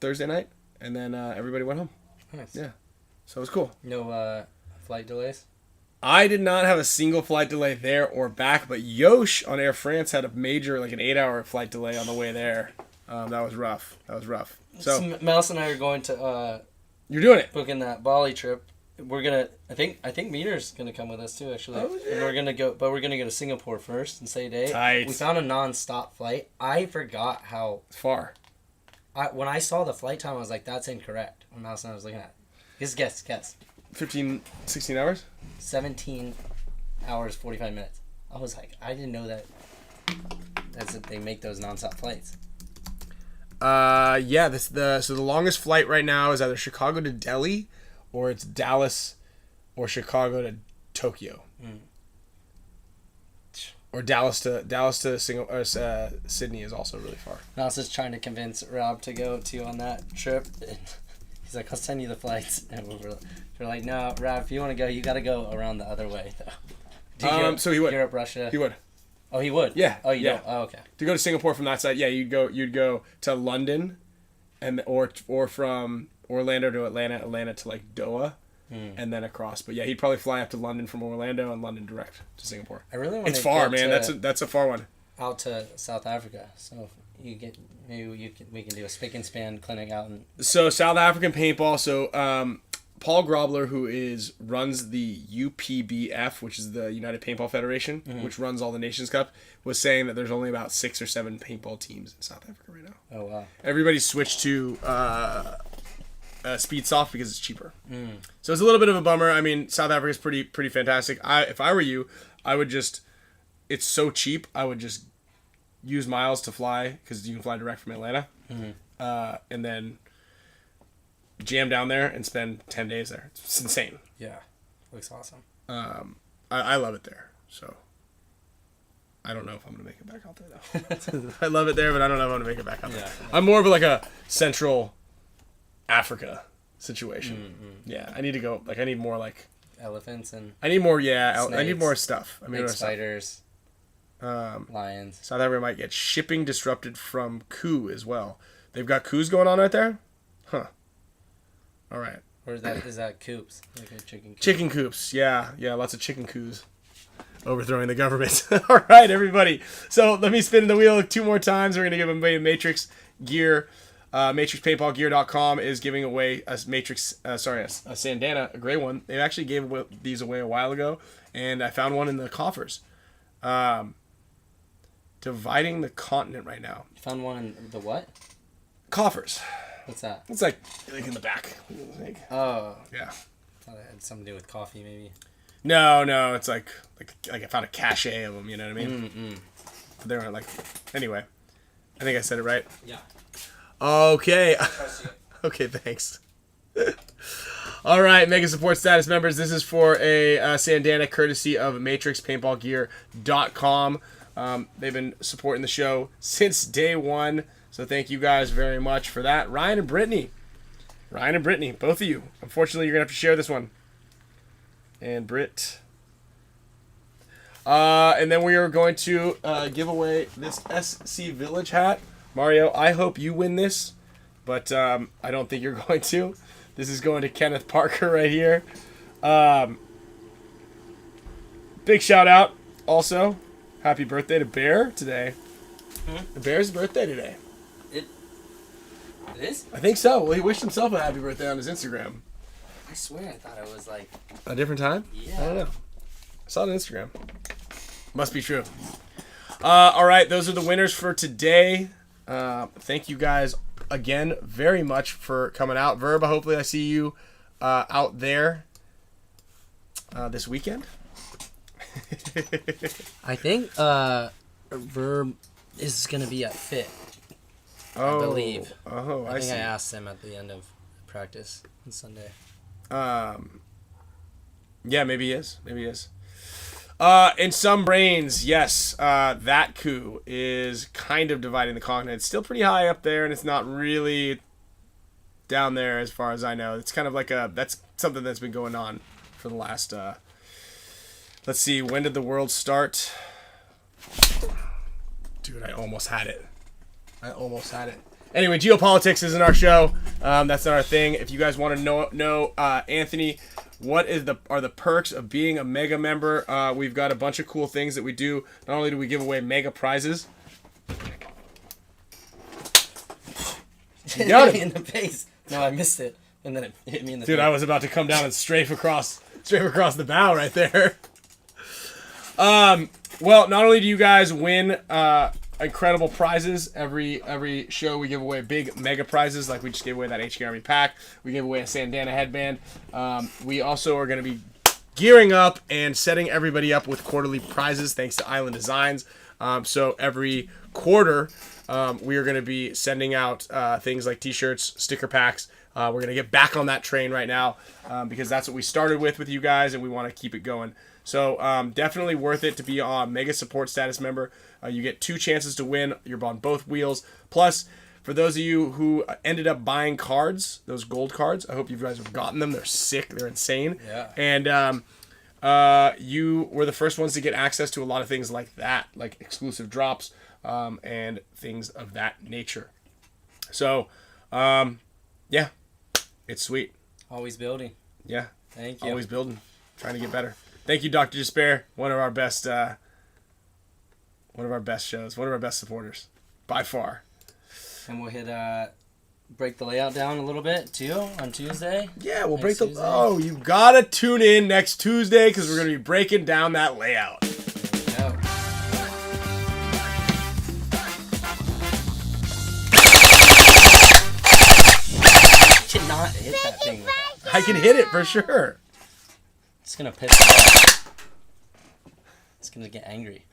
Thursday night, and then everybody went home. Nice. Yeah, so it was cool. No flight delays? I did not have a single flight delay there or back, but Yosh on Air France had a major, like an 8-hour flight delay on the way there. That was rough. So Mouse and I are going to you're doing it. booking that Bali trip. We're gonna. I think Meter's gonna come with us too. Actually, Oh, yeah. and we're gonna go to Singapore first and stay a day. Tight. We found a non-stop flight. I forgot how. Far. When I saw the flight time, I was like, "That's incorrect." When Mouse and I was looking at, guess. 15, 16 hours. 17 hours 45 minutes. I was like, I didn't know that. They make those non-stop flights. Yeah. So the longest flight right now is either Chicago to Delhi, or it's Dallas, or Chicago to Tokyo, or Dallas to Sydney is also really far. Mouse is trying to convince Rob to go on that trip. And he's like, I'll send you the flights. And we're like, no, Rob, if you want to go, you got to go around the other way, though. So he would. Europe, Russia. He would. Oh, he would? Yeah. Oh, you yeah. don't? Oh, okay. To go to Singapore from that side, yeah, you'd go to London, or from Orlando to Atlanta to like Doha, and then across. But yeah, he'd probably fly up to London from Orlando and London direct to Singapore. I really want to. It's far, man. That's a far one. Out to South Africa. So we can do a Spick Span clinic out in. So South African paintball. So Paul Grobler, who runs the UPBF, which is the United Paintball Federation, which runs all the Nations Cup, was saying that there's only about 6 or 7 paintball teams in South Africa right now. Oh wow! Everybody switched to Speed Soft because it's cheaper. So it's a little bit of a bummer. I mean, South Africa is pretty fantastic. If I were you, I would just. It's so cheap. I would just use miles to fly because you can fly direct from Atlanta, and then jam down there and spend 10 days there. It's insane. Yeah, looks awesome. I love it there. So I don't know if I'm gonna make it back out there though. I love it there, but I don't know if I'm gonna make it back out there. Yeah. I'm more of like a Central Africa situation. Yeah, I need to go. Like I need more like elephants and I need more. Yeah, I need snakes, more stuff. I mean, big spiders. Lions. South Africa might get shipping disrupted from coup as well. They've got coups going on right there? Huh. All right. Or is that coops? Like a chicken coop? Chicken coops. Yeah, lots of chicken coups. Overthrowing the government. All right, everybody. So let me spin the wheel 2 more times. We're going to give away Matrix gear. MatrixPaintballGear.com is giving away a Matrix, a Sandana, a gray one. They actually gave these away a while ago, and I found one in the coffers. Dividing the continent right now. You found one in the what? Coffers. What's that? It's like in the back. Oh. Yeah. I thought it had something to do with coffee, maybe. No, it's like I found a cache of them, you know what I mean? They were like, anyway, I think I said it right. Yeah. Okay. Okay, thanks. All right, Mega Support Status members, this is for a Sandana courtesy of MatrixPaintballGear.com. They've been supporting the show since day one, so thank you guys very much for that. Ryan and Brittany, both of you. Unfortunately, you're going to have to share this one. And Britt. And then we are going to give away this SC Village hat. Mario, I hope you win this, but I don't think you're going to. This is going to Kenneth Parker right here. Big shout out also. Happy birthday to Bear today. The Bear's birthday today. It is? I think so. Well, he wished himself a happy birthday on his Instagram. I swear I thought it was like... A different time? Yeah. I don't know. I saw it on Instagram. Must be true. All right, those are the winners for today. Thank you guys again very much for coming out. Verb, hopefully I see you out there this weekend. I think Verb is going to be at Fit, I believe. I think I asked him at the end of practice on Sunday. Yeah, maybe he is. In some brains, yes, that coup is kind of dividing the continent. It's still pretty high up there, and it's not really down there as far as I know. It's kind of like that's something that's been going on for the last, let's see, when did the world start? Dude, I almost had it. Anyway, geopolitics isn't our show. That's not our thing. If you guys want to know Anthony, what are the perks of being a Mega member? We've got a bunch of cool things that we do. Not only do we give away Mega prizes. You got me in the face. No, I missed it, and then it hit me in the face. Dude, I was about to come down and strafe across the bow right there. Well, not only do you guys win incredible prizes every show, we give away big mega prizes, like we just gave away that HK Army pack. We gave away a Sandana headband. We also are going to be gearing up and setting everybody up with quarterly prizes thanks to Island Designs. So every quarter we are going to be sending out things like t-shirts, sticker packs. We're going to get back on that train right now because that's what we started with you guys, and we want to keep it going. So definitely worth it to be a Mega Support Status member. You get 2 chances to win. You're on both wheels. Plus, for those of you who ended up buying cards, those gold cards, I hope you guys have gotten them. They're sick. They're insane. Yeah. And you were the first ones to get access to a lot of things like that, like exclusive drops and things of that nature. So, yeah, it's sweet. Always building. Yeah. Thank you. Always building. Trying to get better. Thank you, Dr. Despair. One of our best shows. One of our best supporters. By far. And we'll hit break the layout down a little bit too on Tuesday. Yeah, we'll break next the... Tuesday. Oh, you gotta tune in next Tuesday because we're going to be breaking down that layout. There we go. You cannot hit that thing with that. I can hit it for sure. It's going to piss me off. It's going to get angry.